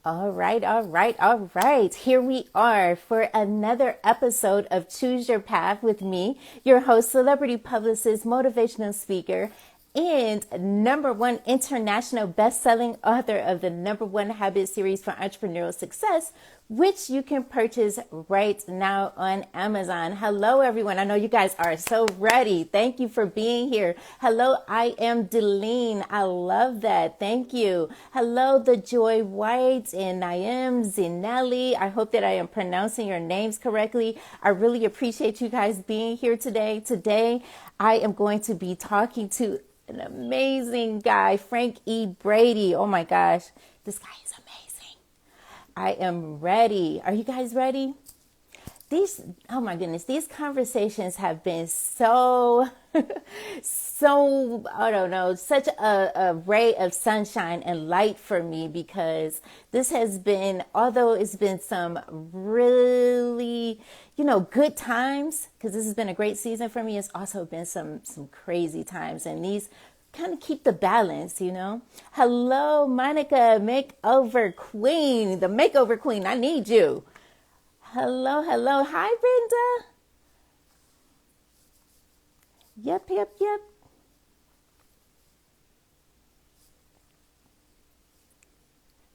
All right, all right, all right. Here we are for another episode of Choose Your Path with me, your host, celebrity publicist, motivational speaker, and number one international best-selling author of the number one habit series for entrepreneurial success, which you can purchase right now on Amazon. Hello, everyone. I know you guys are so ready. Thank you for being here. Hello, I am Deline. I love that. Thank you. Hello, the Joy White and Naim Zinelli. I hope that I am pronouncing your names correctly. I really appreciate you guys being here today. Today, I am going to be talking to an amazing guy, Frank E. Brady. Oh my gosh, this guy is amazing. I am ready. Are you guys ready? These, oh my goodness, these conversations have been so, I don't know, such a ray of sunshine and light for me because this has been, although it's been some really, good times, because this has been a great season for me, it's also been some crazy times. And these kind of keep the balance. Hello, Monica, makeover queen, the makeover queen. I need you. Hello, hello. Hi, Brenda. Yep, yep, yep.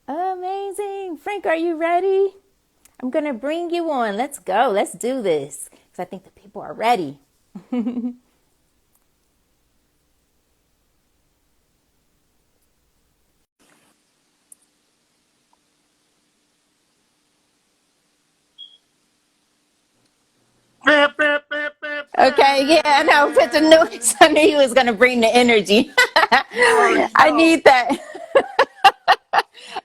Amazing. Frank, are you ready? I'm going to bring you on. Let's go. Let's do this. Because I think the people are ready. Okay, yeah, I know. Put the noise. I knew he was going to bring the energy. You already I know. need that.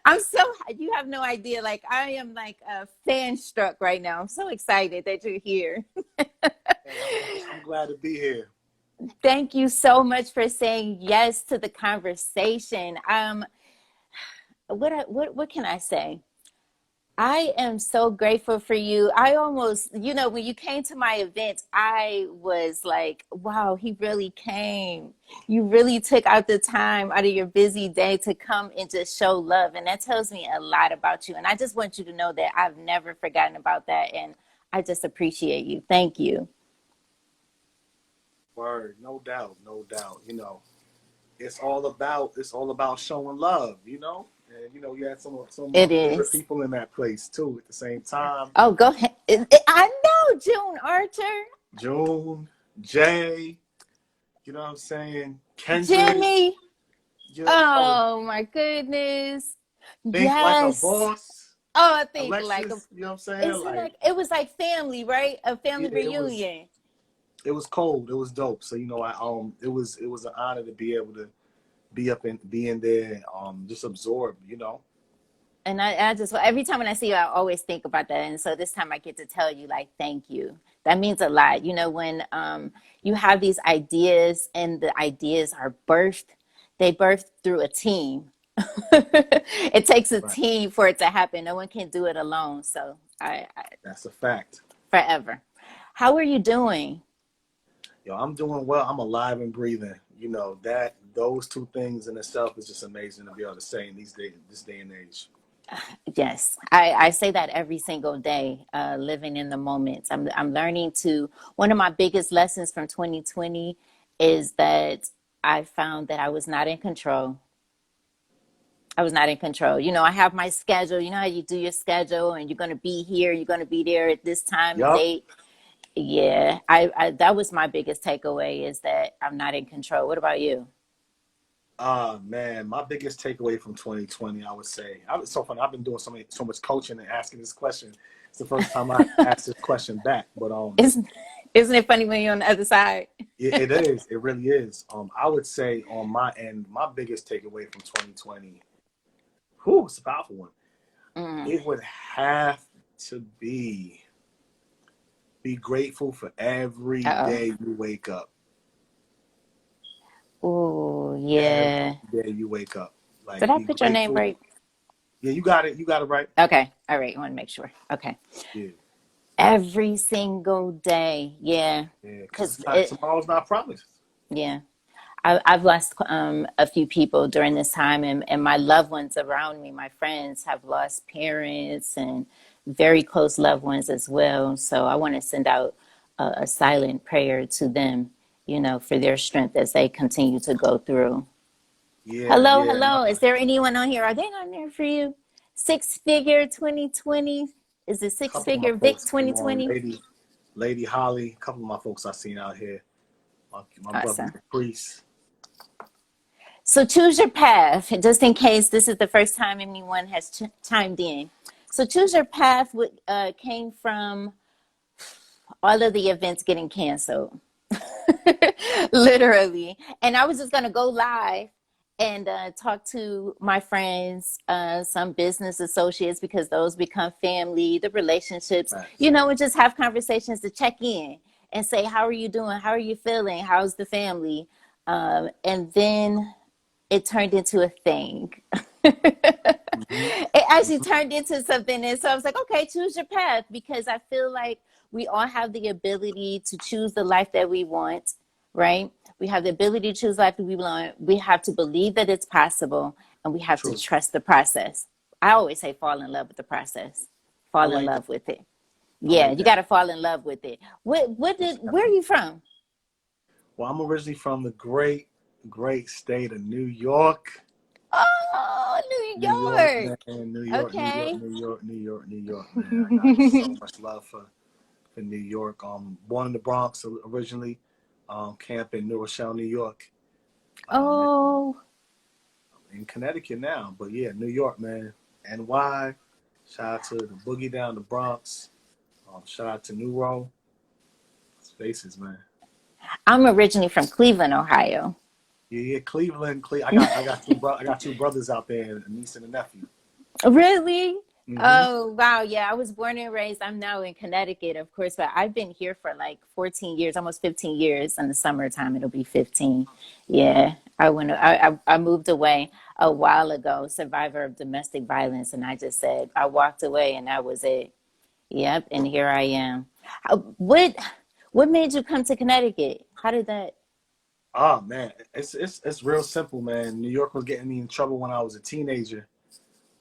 I'm so, you have no idea. Like, I am like fan struck right now. I'm so excited that you're here. Hey, I'm glad to be here. Thank you so much for saying yes to the conversation. What can I say? I am so grateful for you. I almost, when you came to my event, I was like, wow, he really came. You really took out the time out of your busy day to come and just show love. And that tells me a lot about you. And I just want you to know that I've never forgotten about that. And I just appreciate you. Thank you. Word, no doubt, no doubt. It's all about showing love. And you had some of my It favorite is. people in that place too. At the same time, Oh, go ahead. I know, June Archer. June, Jay. You know what I'm saying? Kendrick. Jimmy. Oh, Oh, my goodness. think like a Yes. boss. Oh, I think like a, Alexis. You know what I'm saying? is it Like, like it was like family, right? A yeah, family it was. reunion. It was cold. It was dope. So it was an honor to be able to be in there, just absorb. And I just every time when I see you, I always think about that. And so this time I get to tell you like thank you. That means a lot. When you have these ideas and the ideas are birthed, they birth through a team. It takes a Right. team for it to happen. No one can do it alone. So I That's a fact. forever. How are you doing? Yo, I'm doing well. I'm alive and breathing. That those two things in itself is just amazing to be able to say in these days, this day and age. Yes, I say that every single day, living in the moment. I'm learning to, one of my biggest lessons from 2020 is that I found that I was not in control. I was not in control. I have my schedule. You know how you do your schedule and you're going to be here, you're going to be there at this time and Yup. date. Yeah, I that was my biggest takeaway is that I'm not in control. What about you? Man, my biggest takeaway from 2020, I would say, it's so funny. I've been doing so much coaching and asking this question. It's the first time I asked this question back, but Isn't, isn't it funny when you're on the other side? it is. It really is. I would say on my end, my biggest takeaway from 2020, whew, it's a powerful one. Mm. It would have to be grateful for every Uh-oh. day you wake up. Oh, Every yeah. day you wake up. Did Like, I be put your name grateful. right? Yeah, you got it. You got it right. Okay. All right. I want to make sure. Okay. Yeah, Every single day. Yeah. yeah. Because Because it's not it, tomorrow's not promised. yeah. I've lost a few people during this time, and my loved ones around me, my friends, have lost parents and very close loved ones as well. So I want to send out a silent prayer to them, for their strength as they continue to go through. Yeah, Hello, yeah. hello. Is there anyone on here? Are they on there for you? Six figure 2020? Is it A six couple of my figure Vic folks came on, 2020? Lady Holly. A couple of my folks I seen out here. My brother, Awesome. the priest. So choose your path, just in case this is the first time anyone has chimed in. So choose your path came from all of the events getting canceled, literally. And I was just gonna go live and talk to my friends, some business associates, because those become family, the relationships, Facts. and just have conversations to check in and say, how are you doing? How are you feeling? How's the family? And then it turned into a thing. Mm-hmm. It actually Mm-hmm. turned into something. And so I was like, okay, choose your path, because I feel like we all have the ability to choose the life that we want, right? We have the ability to choose life that we want. We have to believe that it's possible, and we have to True. trust the process. I always say fall in love with the process. I Fall in like that. love with it. I Yeah, like you that. got to fall in love with it. Most Where are definitely. you from? Well, I'm originally from the great state of New York. Oh, New New York, York. man. New York, New York, Okay. New York, New York, New York, man. I got so much love for New York. Born in the Bronx originally. Camp in New Rochelle, New York. Um, Oh, in Connecticut now. But yeah, New York, man. NY. Shout out to the Boogie down the Bronx. Shout out to New Row. Spaces, man. I'm originally from Cleveland, Ohio. Yeah, yeah, Cleveland. I got two brothers out there, a niece and a nephew. Really? Hmm. Oh, wow. Yeah, I was born and raised. I'm now in Connecticut, of course, but I've been here for like 14 years, almost 15 years. In the summertime, it'll be 15. Yeah, I moved away a while ago, survivor of domestic violence, and I just said I walked away, and that was it. Yep, and here I am. What made you come to Connecticut? How did that? Oh man, it's real simple, man. New York was getting me in trouble when I was a teenager.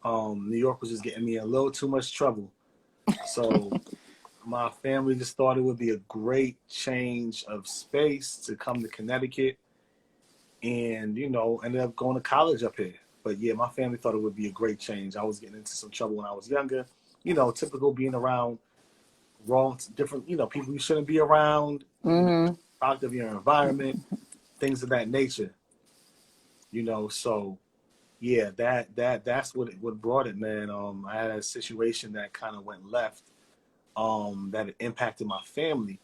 New York was just getting me in a little too much trouble. So my family just thought it would be a great change of space to come to Connecticut, and ended up going to college up here. But yeah, my family thought it would be a great change. I was getting into some trouble when I was younger. Typical being around wrong, different, people you shouldn't be around, Hmm. product of your environment, things of that nature. So yeah, that's what brought it, man. I had a situation that kind of went left, that it impacted my family.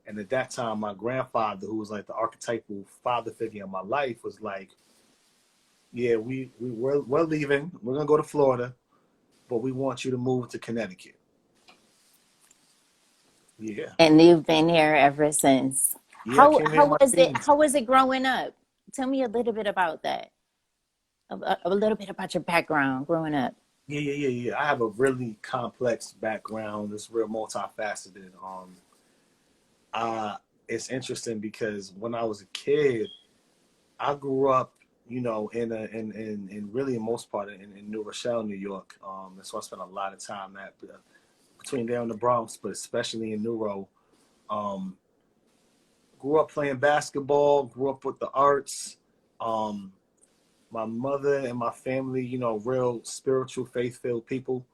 And at that time, my grandfather, who was like the archetypal father figure in my life, was like, "Yeah, we're leaving. We're gonna go to Florida, but we want you to move to Connecticut." Yeah, And you've been here ever since. yeah. I came here in How my was it? teens. How was it growing up? Tell me a little bit about that. A little bit about your background growing up. Yeah, yeah, yeah, yeah. I have a really complex background. It's real multifaceted. Uh, it's interesting because when I was a kid, I grew up, in really in most part in New Rochelle, New York. And so I spent a lot of time between there and the Bronx, but especially in New Row. Um, Grew up playing basketball. Grew up with the arts. Um, my mother and my family, real spiritual, faith-filled people.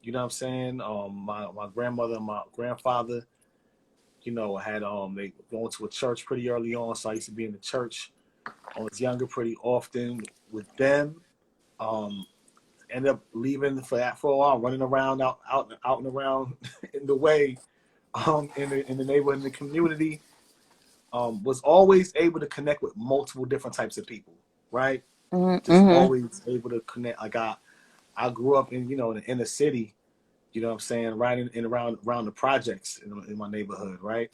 You know what I'm saying? My grandmother and my grandfather, had they going to a church pretty early on, so I used to be in the church. I was younger pretty often with them. Um, Ended up leaving for that for a while, running around out and around in the way, in the neighborhood, in the community. Was always able to connect with multiple different types of people, right? Just Mm-hmm. always able to connect. Like I grew up in the inner city, you know what I'm saying, right in around the projects in my neighborhood, right?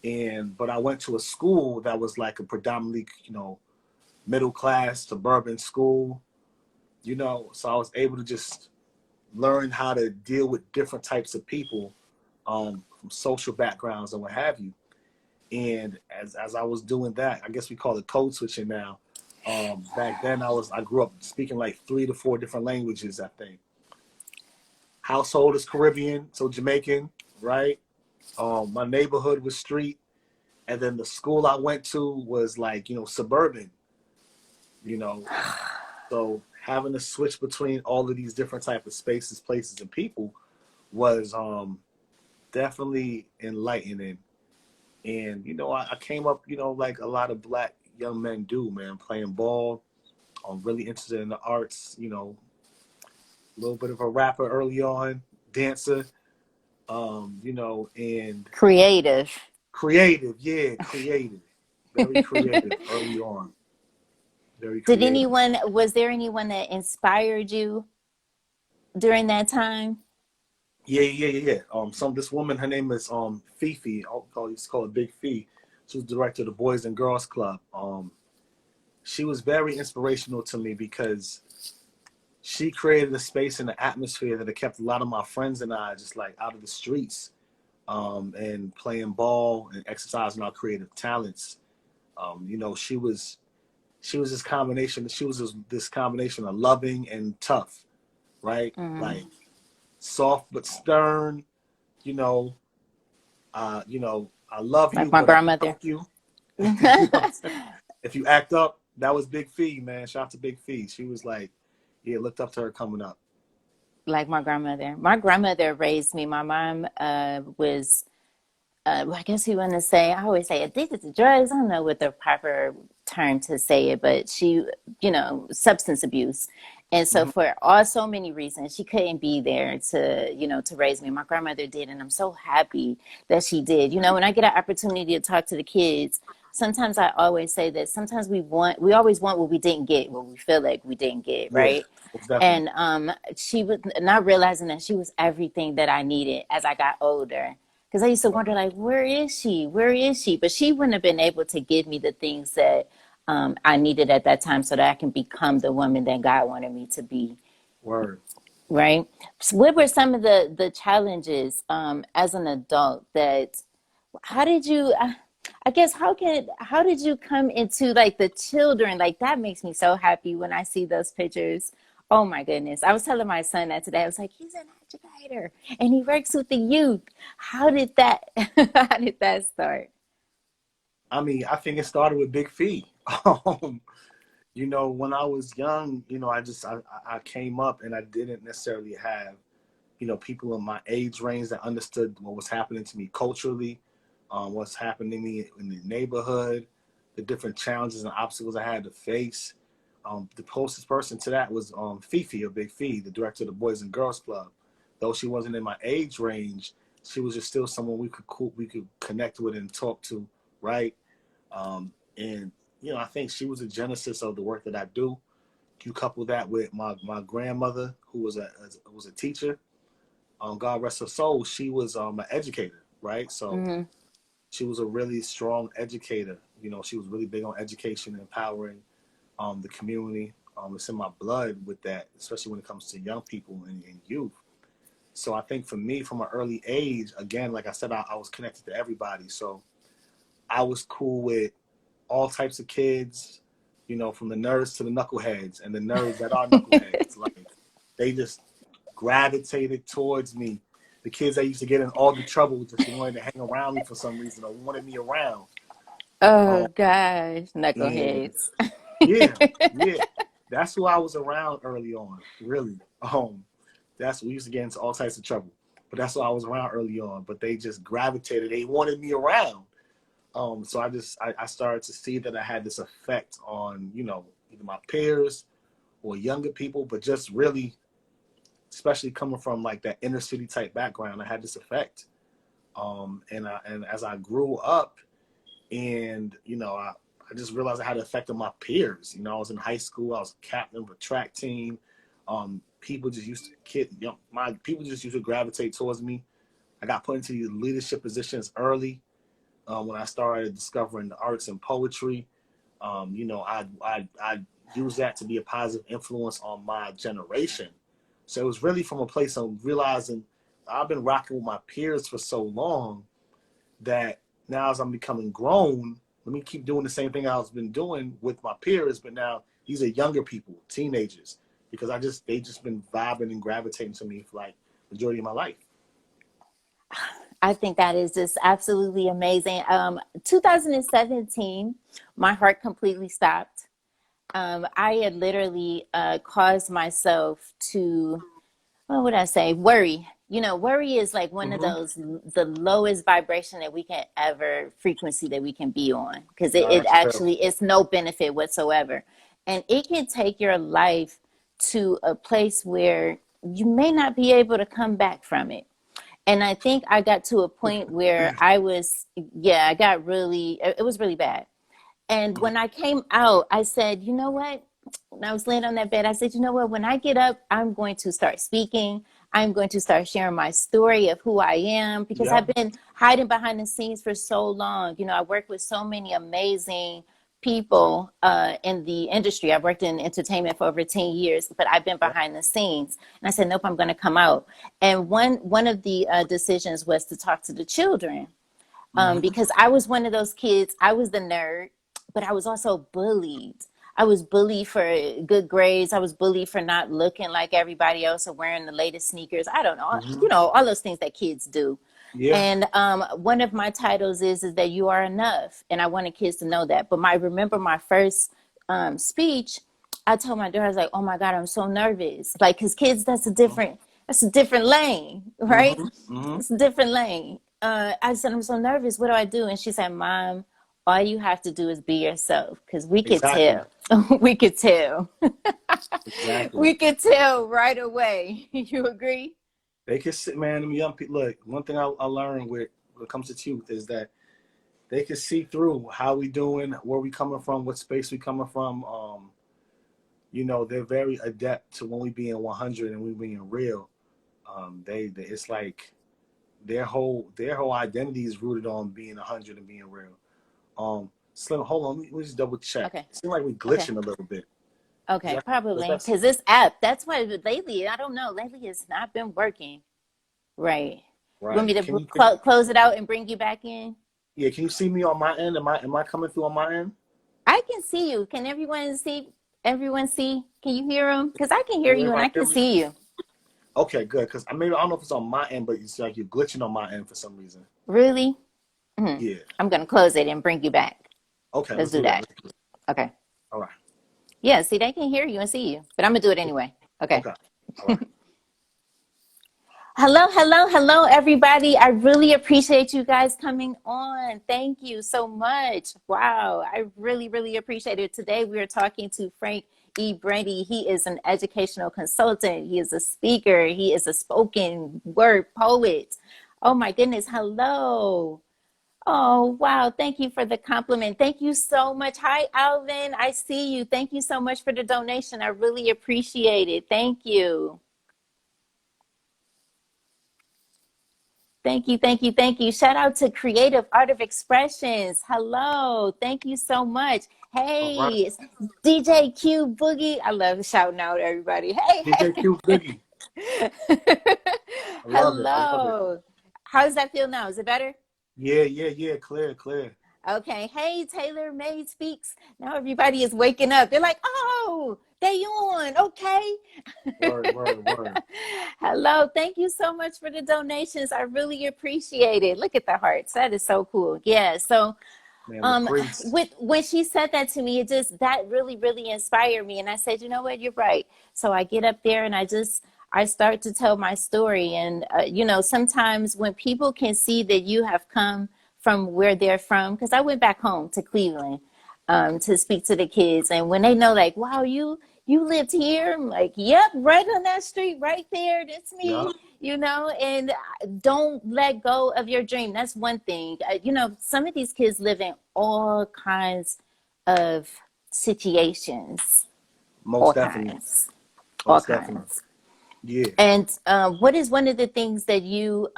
But I went to a school that was like a predominantly, middle class suburban school, so I was able to just learn how to deal with different types of people, from social backgrounds and what have you. And as I was doing that, I guess we call it code switching now. Back then I grew up speaking like 3 to 4 different languages, I think. Household is Caribbean, so Jamaican, right? My neighborhood was street, and then the school I went to was like, suburban, you know. So having to switch between all of these different type of spaces, places, and people was definitely enlightening. And I came up, like a lot of black young men do, man, playing ball. I'm really interested in the arts, a little bit of a rapper early on, dancer, and Creative. creative, yeah, creative, very creative early on, very Did creative. anyone, was there anyone that inspired you during that time? Yeah, yeah, yeah, yeah. This woman, her name is Fifi. Used to call her Big Fee. She was director of the Boys and Girls Club. She was very inspirational to me because she created a space and an atmosphere that kept a lot of my friends and I just like out of the streets, and playing ball and exercising our creative talents. She was this combination. She was this combination of loving and tough, right? Mm, Like soft but stern. You know, I love like you, my but I grandmother. help you. You know what I'm saying? If you act up, that was Big Fee, man. Shout out to Big Fee. She was like, yeah, looked up to her coming up. Like my grandmother. My grandmother raised me. My mom was I guess you want to say, I always say addicted to drugs. I don't know what the proper term to say it, but she, substance abuse. And so Hmm. for all so many reasons, she couldn't be there to, to raise me. My grandmother did. And I'm so happy that she did. When I get an opportunity to talk to the kids, sometimes I always say that sometimes we always want what we didn't get, what we feel like we didn't get, Yeah, right? most definitely. And she was not realizing that she was everything that I needed as I got older. Because I used to wonder, Word, like, where is she? Where is she? But she wouldn't have been able to give me the things that I needed at that time so that I can become the woman that God wanted me to be, word. right? So what were some of the challenges as an adult that, how did you, I guess, how did you come into like the children? Like that makes me so happy when I see those pictures. Oh my goodness. I was telling my son that today. I was like, he's an educator and he works with the youth. How did that, how did that start? I mean, I think it started with Big Fee. Um, when I was young, I came up and I didn't necessarily have, people in my age range that understood what was happening to me culturally, what's happening to me in the neighborhood, the different challenges and obstacles I had to face. The closest person to that was Fifi, or Big Fee, the director of the Boys and Girls Club. Though she wasn't in my age range, she was just still someone we could connect with and talk to, right? And I think she was a genesis of the work that I do. You couple that with my grandmother, who was a teacher. God rest her soul. She was an educator, right? So Mm-hmm. she was a really strong educator. She was really big on education, empowering the community. It's in my blood with that, especially when it comes to young people and youth. So I think for me, from an early age, again, like I said, I was connected to everybody. So I was cool with all types of kids, from the nerds to the knuckleheads, and the nerds that are knuckleheads. Like they just gravitated towards me. The kids that used to get in all the trouble just wanted to hang around me for some reason or wanted me around. Oh Um, gosh, and knuckleheads. yeah, yeah, that's who I was around early on. Really, that's we used to get into all types of trouble, but that's who I was around early on. But they just gravitated. They wanted me around. So I started to see that I had this effect on, either my peers or younger people, but just really, especially coming from like that inner city type background, I had this effect. And as I grew up and, I just realized I had an effect on my peers. I was in high school, I was captain of a track team. People just used to my people just used to gravitate towards me. I got put into these leadership positions early. When I started discovering the arts and poetry, I use that to be a positive influence on my generation. So it was really from a place of realizing I've been rocking with my peers for so long that now as I'm becoming grown, let me keep doing the same thing I've been doing with my peers, but now these are younger people, teenagers, because they just been vibing and gravitating to me for like majority of my life. I think that is just absolutely amazing. 2017, my heart completely stopped. I had literally caused myself to, what would I say, worry. You know, worry is like one of Mm-hmm. those, the lowest vibration that we can ever, frequency that we can be on, because No, it that's real. actually, it's no benefit whatsoever. And it can take your life to a place where you may not be able to come back from it. And I think I got to a point where I got really, it was really bad. And when I came out, I said, you know what? When I was laying on that bed, I said, you know what? When I get up, I'm going to start speaking. I'm going to start sharing my story of who I am, because I've Yep. been hiding behind the scenes for so long. You know, I work with so many amazing people in the industry. I've worked in entertainment for over 10 years, but I've been Yep. behind the scenes. And I said, nope, I'm going to come out. And one of the decisions was to talk to the children, Mm-hmm. because I was one of those kids. I was the nerd, but I was also bullied. I was bullied for good grades. I was bullied for not looking like everybody else or wearing the latest sneakers. I don't know, Mm-hmm. you know, all those things that kids do. Yeah. And one of my titles is that you are enough, and I wanted kids to know that. But I remember my first speech. I told my daughter, I was like, "Oh my God, I'm so nervous!" Like, because kids, that's a different lane, right? Mm-hmm. Mm-hmm. It's a different lane. I said, I'm so nervous. What do I do? And she said, Mom, all you have to do is be yourself, because we could Exactly. tell. We could tell. Exactly. We could tell right away. You agree? They can sit, man. Them young people. Look, one thing I learned with when it comes to youth is that they can see through how we doing, where we coming from, what space we coming from. You know, they're very adept to when we being 100 and we being real. They it's like their whole identity is rooted on being 100 and being real. Slim, hold on, let me just double check. Okay. It seems like we Okay. glitching a little bit. Is Okay. that is Probably. that Because this app, that's why lately, I don't know, lately it's not been working. Right. You want me right? to close it out and bring you back in? Yeah, can you see me on my end? Am I coming through on my end? I can see you. Can everyone see? Everyone see? Can you hear them? Because I can hear Can you and everybody I hear can me? see you. Okay, good. Because maybe I don't know if it's on my end, but it's like you're glitching on my end for some reason. Really? Mhm. Yeah. I'm going to close it and bring you back. Okay, Let's let's do do that. that. Let's do it. Okay. All right. Yeah, see, they can hear you and see you, but I'm going to do it anyway. Okay. Okay. All right. Hello, hello, hello, everybody. I really appreciate you guys coming on. Thank you so much. Wow, I really, really appreciate it. Today, we are talking to Frank E. Brandy. He is an educational consultant, he is a speaker, he is a spoken word poet. Oh, my goodness. Hello. Oh, wow. Thank you for the compliment. Thank you so much. Hi, Alvin. I see you. Thank you so much for the donation. I really appreciate it. Thank you. Thank you, thank you, thank you. Shout out to Creative Art of Expressions. Hello, thank you so much. All right. Hey, it's DJ Q Boogie. I love shouting out everybody. Hey, DJ Q Biggie. hey. I love it. I love it. Hello. How does that feel now? Is it better? Yeah, yeah, yeah. Clear, clear. Okay. Hey, Taylor May speaks. Now everybody is waking up. They're like, oh, they on. Okay. Word, word, word. Hello. Thank you so much for the donations. I really appreciate it. Look at the hearts. That is so cool. Yeah. So Man, with um grace. with when she said that to me, it just that really, really inspired me. And I said, you know what, you're right. So I get up there and I start to tell my story. And you know, sometimes when people can see that you have come from where they're from, because I went back home to Cleveland to speak to the kids, and when they know, like, wow, you lived here, I'm like, yep, right on that street right there, that's me. Yup. You know, and don't let go of your dream. That's one thing. You know, some of these kids live in all kinds of situations, all Most definitely. kinds, all Most definitely. kinds. Yeah. And what is one of the things that you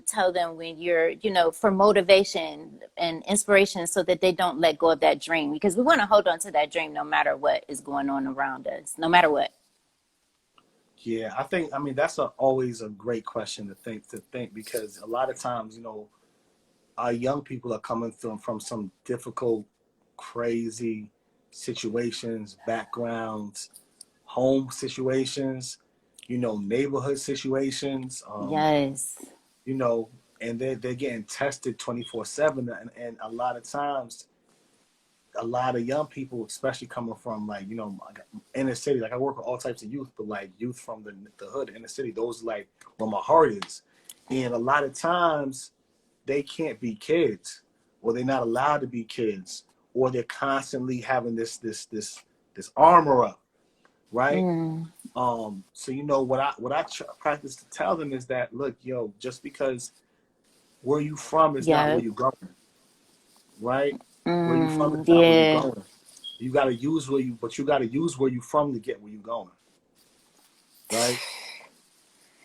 tell them when you're, you know, for motivation and inspiration, so that they don't let go of that dream? Because we want to hold on to that dream no matter what is going on around us, no matter what. Yeah. I mean, that's always a great question to think because a lot of times, our young people are coming from some difficult, crazy situations, backgrounds, home situations, neighborhood situations, Yes. you know, and they're getting tested 24/7, and a lot of times, a lot of young people, especially coming from like inner city, like I work with all types of youth, but like youth from the hood, inner city, those are like where my heart is, and a lot of times they can't be kids, or they're not allowed to be kids, or they're constantly having this armor up, right? Mm, So what I practice to tell them is that, look, just because where you from is not where yep. you going, right? Where you from is Mm, not where you yeah. going. You got to use but you got to use where you from to get where you going, right?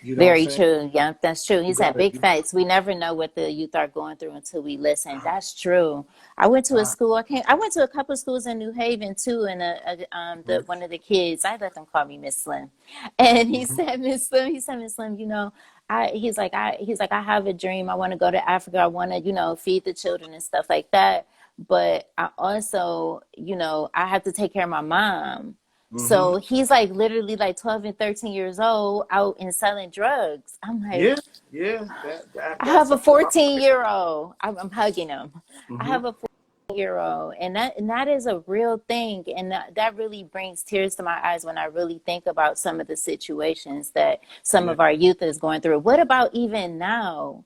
You know what I'm Very saying? true. Yeah, that's true. You He said gotta, big facts. We never know what the youth are going through until we listen. That's true. I went to a ah, school. I went to a couple of schools in New Haven too, and the mhm, one of the kids. I let them call me Miss Slim, and he mhm, said Miss Slim. He said Miss Slim. He's like I have a dream. I want to go to Africa. I want to feed the children and stuff like that. But I also I have to take care of my mom. mhm. So he's like literally like 12 and 13 years old out and selling drugs. I'm like, Yeah, yeah. That I that's have a such a problem. 14-year-old. I'm hugging him. I Mhm. have a 14-year-old, and that is a real thing. And that really brings tears to my eyes when I really think about some of the situations that some Yeah. of our youth is going through. What about even now?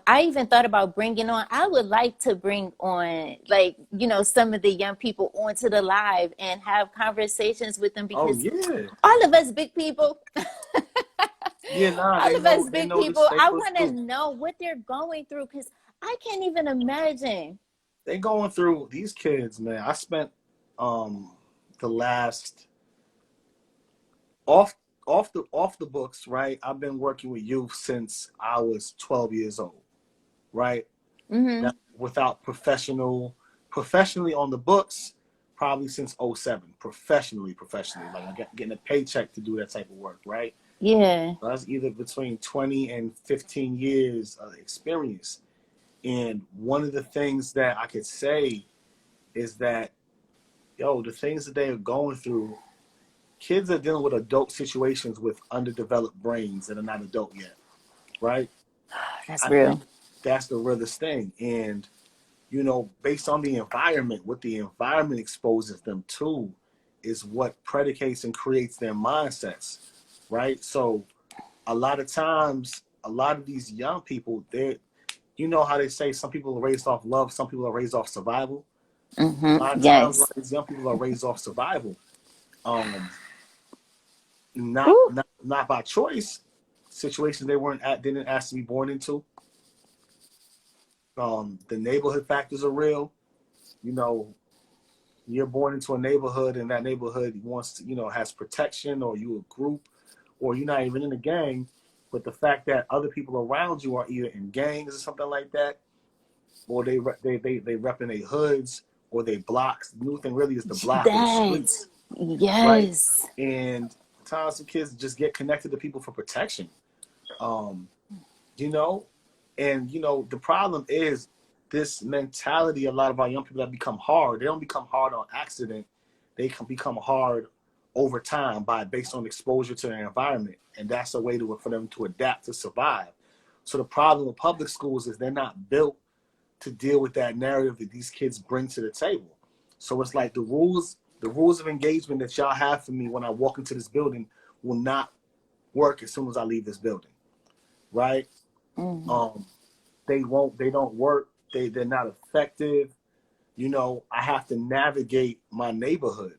I even thought about bringing on, I would like to bring on, like, some of the young people onto the live and have conversations with them Oh because yeah. all of us big people, Yeah. Nah. all of us They big know the people, I safest want to too. know what they're going through because I can't even imagine. They going through these kids, man. I spent um the last off off the books, right? I've been working with youth since I was 12 years old, right? Now, Hmm. without professionally on the books, probably since '07. Professionally, like getting a paycheck to do that type of work, right? Yeah. So that's either between 20 and 15 years of experience. And one of the things that I could say is that, the things that they are going through, kids are dealing with adult situations with underdeveloped brains that are not adult yet, right? That's I think real. that's the realest thing. And, based on the environment, what the environment exposes them to is what predicates and creates their mindsets, right? So a lot of times, a lot of these young people, how they say some people are raised off love, some people are raised off survival. A lot of times, a lot Yes. of these young people are raised off survival. Um, not Ooh. not not by choice. Situations they didn't ask to be born into. The neighborhood factors are real. You know, you're born into a neighborhood, and that neighborhood wants to, has protection, or you a group, or you're not even in a gang. But the fact that other people around you are either in gangs or something like that, or they rep in their hoods or they blocks. The new thing really is the block or the That. streets, right? Yes. And sometimes some kids just get connected to people for protection. Um, you know, and the problem is this mentality. A lot of our young people that become hard, they don't become hard on accident. They can become hard over time based on exposure to their environment, and that's a way for them to adapt to survive. So the problem with public schools is they're not built to deal with that narrative that these kids bring to the table. So it's like the rules of engagement that y'all have for me when I walk into this building will not work as soon as I leave this building, right? Mm. Um, they don't work. They're not effective. I have to navigate my neighborhood.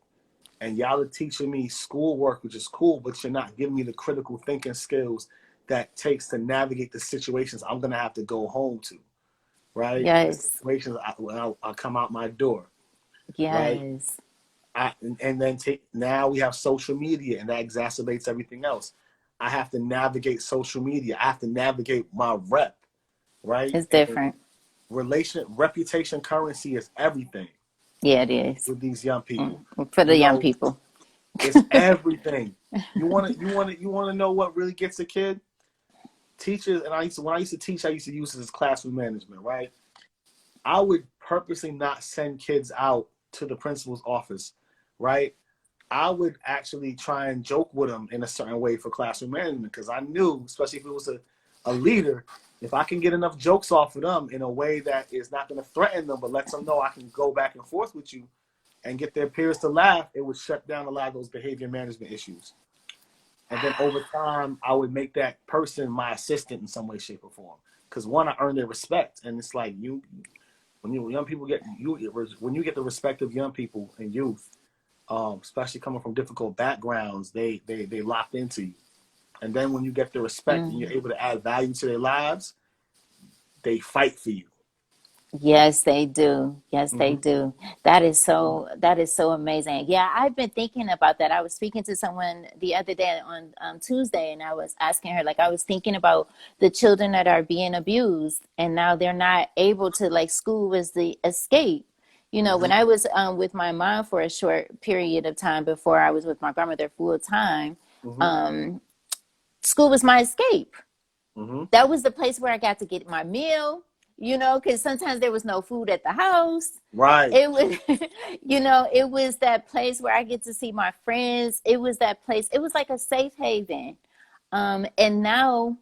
And y'all are teaching me schoolwork, which is cool, but you're not giving me the critical thinking skills that takes to navigate the situations I'm gonna have to go home to, right? The Yes. situations when I come out my door, right? Yes. And then now we have social media, and that exacerbates everything else. I have to navigate social media. I have to navigate my rep, right? It's And different. reputation currency is everything Yeah, it is. with these young people. For You the young know, people. it's everything. You want to know what really gets a kid? teachers, and when I used to teach, I used to use it as classroom management, right? I would purposely not send kids out to the principal's office, right? I would actually try and joke with them in a certain way for classroom management because I knew, especially if it was a leader, if I can get enough jokes off of them in a way that is not going to threaten them, but lets them know I can go back and forth with you and get their peers to laugh, it would shut down a lot of those behavior management issues. And then over time, I would make that person my assistant in some way, shape, or form. Because one, I earn their respect, and it's like when young people when you get the respect of young people and youth, especially coming from difficult backgrounds, they locked into you. And then when you get the respect and you're able to add value to their lives, they fight for you. Yes, they do. Yes, they Mm-hmm. do. That is so amazing. Yeah, I've been thinking about that. I was speaking to someone the other day on Tuesday, and I was asking her, like, I was thinking about the children that are being abused, and now they're not able to, like, school was the escape. You know, Mm-hmm. when I was with my mom for a short period of time before I was with my grandmother full time, Mm-hmm. um, school was my escape. Mm-hmm. That was the place where I got to get my meal, you know, because sometimes there was no food at the house. Right. It was, you know, it was that place where I get to see my friends. It was that place. It was like a safe haven. And now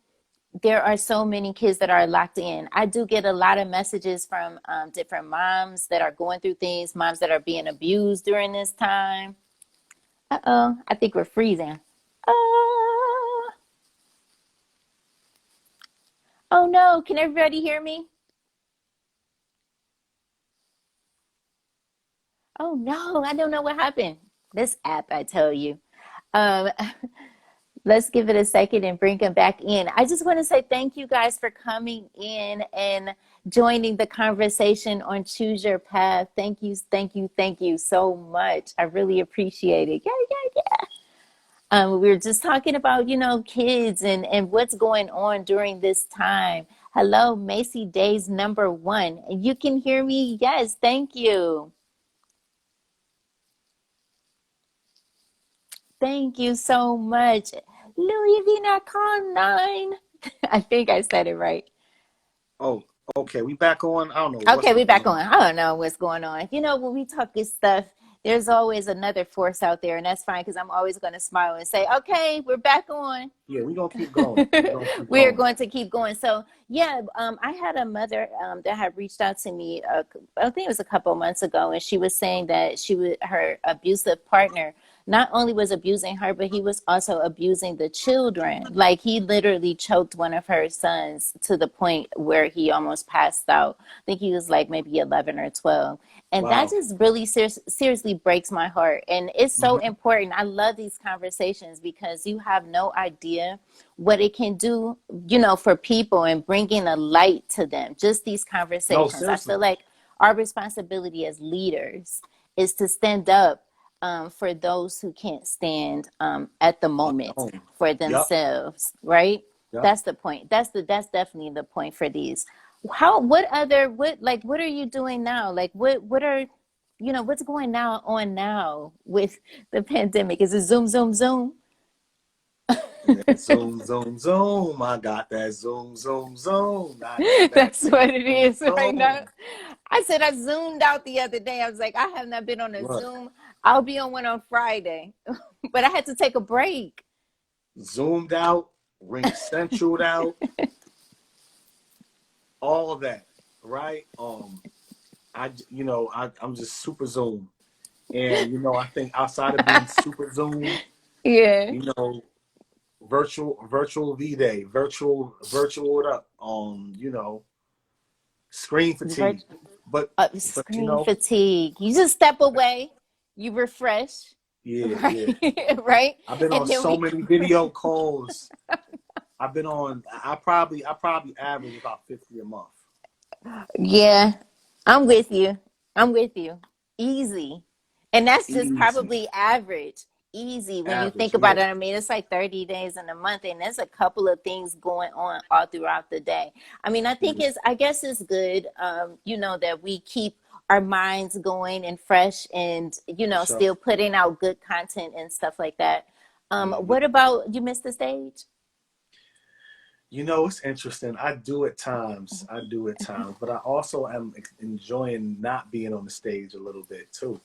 there are so many kids that are locked in. I do get a lot of messages from different moms that are going through things, moms that are being abused during this time. Uh-oh, I think we're freezing. Oh, oh no, can everybody hear me? Oh no, I don't know what happened. This app, I tell you. Um, let's give it a second and bring them back in. I just want to say thank you guys for coming in and joining the conversation on Choose Your Path. Thank you, thank you, thank you so much. I really appreciate it. Yeah, yeah, yeah. We were just talking about, you know, kids and what's going on during this time. Hello, Macy Days #1. And you can hear me? Yes, thank you. Thank you so much. Louis Vina 9. I think I said it right. Oh, okay. We back on. I don't know what's Okay, we going back on. on. I don't know what's going on. You know, when we talk this stuff, there's always another force out there, and that's fine because I'm always going to smile and say, okay, we're back on. Yeah, we're going to keep going. We're going to keep We are going. going to keep going. So, yeah, I had a mother that had reached out to me, I think it was a couple of months ago, and she was saying that her abusive partner not only was abusing her, but he was also abusing the children. Like he literally choked one of her sons to the point where he almost passed out. I think he was like maybe 11 or 12. And that Wow. just really seriously breaks my heart. And it's so Mm-hmm. important. I love these conversations because you have no idea what it can do, you know, for people and bringing a light to them. Just these No, conversations. I seriously. feel like our responsibility as leaders is to stand up for those who can't stand at the On moment your own. for Yep. themselves, right? Yep. That's the point. That's definitely the point for these. What are you doing now? Like what are you know what's going now on now with the pandemic? Is it Zoom, Zoom, Zoom? Yeah, zoom, zoom, zoom. I got that zoom, zoom, zoom. I got that That's zoom, what it zoom, is right now. zoom. I said I zoomed out the other day. I was like, I have not been on a Look, Zoom. I'll be on one on Friday, but I had to take a break. zoomed out, ring centraled out, all of that, right? I'm just super zoom. And, I think outside of being super zoom, Yeah. you know, virtual V-Day, virtual it up, screen fatigue. Virt- But, screen fatigue. You just step away, you refresh, yeah, yeah. right? Right? I've been on And then so we many video calls. I probably average about 50 a month. Yeah, I'm with you. I'm with you. Easy. And that's just Easy. probably average. Easy when you think Average, about yeah. it. I mean, it's like 30 days in a month, and there's a couple of things going on all throughout the day. I mean, Mhm. I guess it's good, that we keep our minds going and fresh and, For sure. still putting out good content and stuff like that. Yeah, yeah. What about you missed the stage? It's interesting. I do at times. I do at times, but I also am enjoying not being on the stage a little bit too.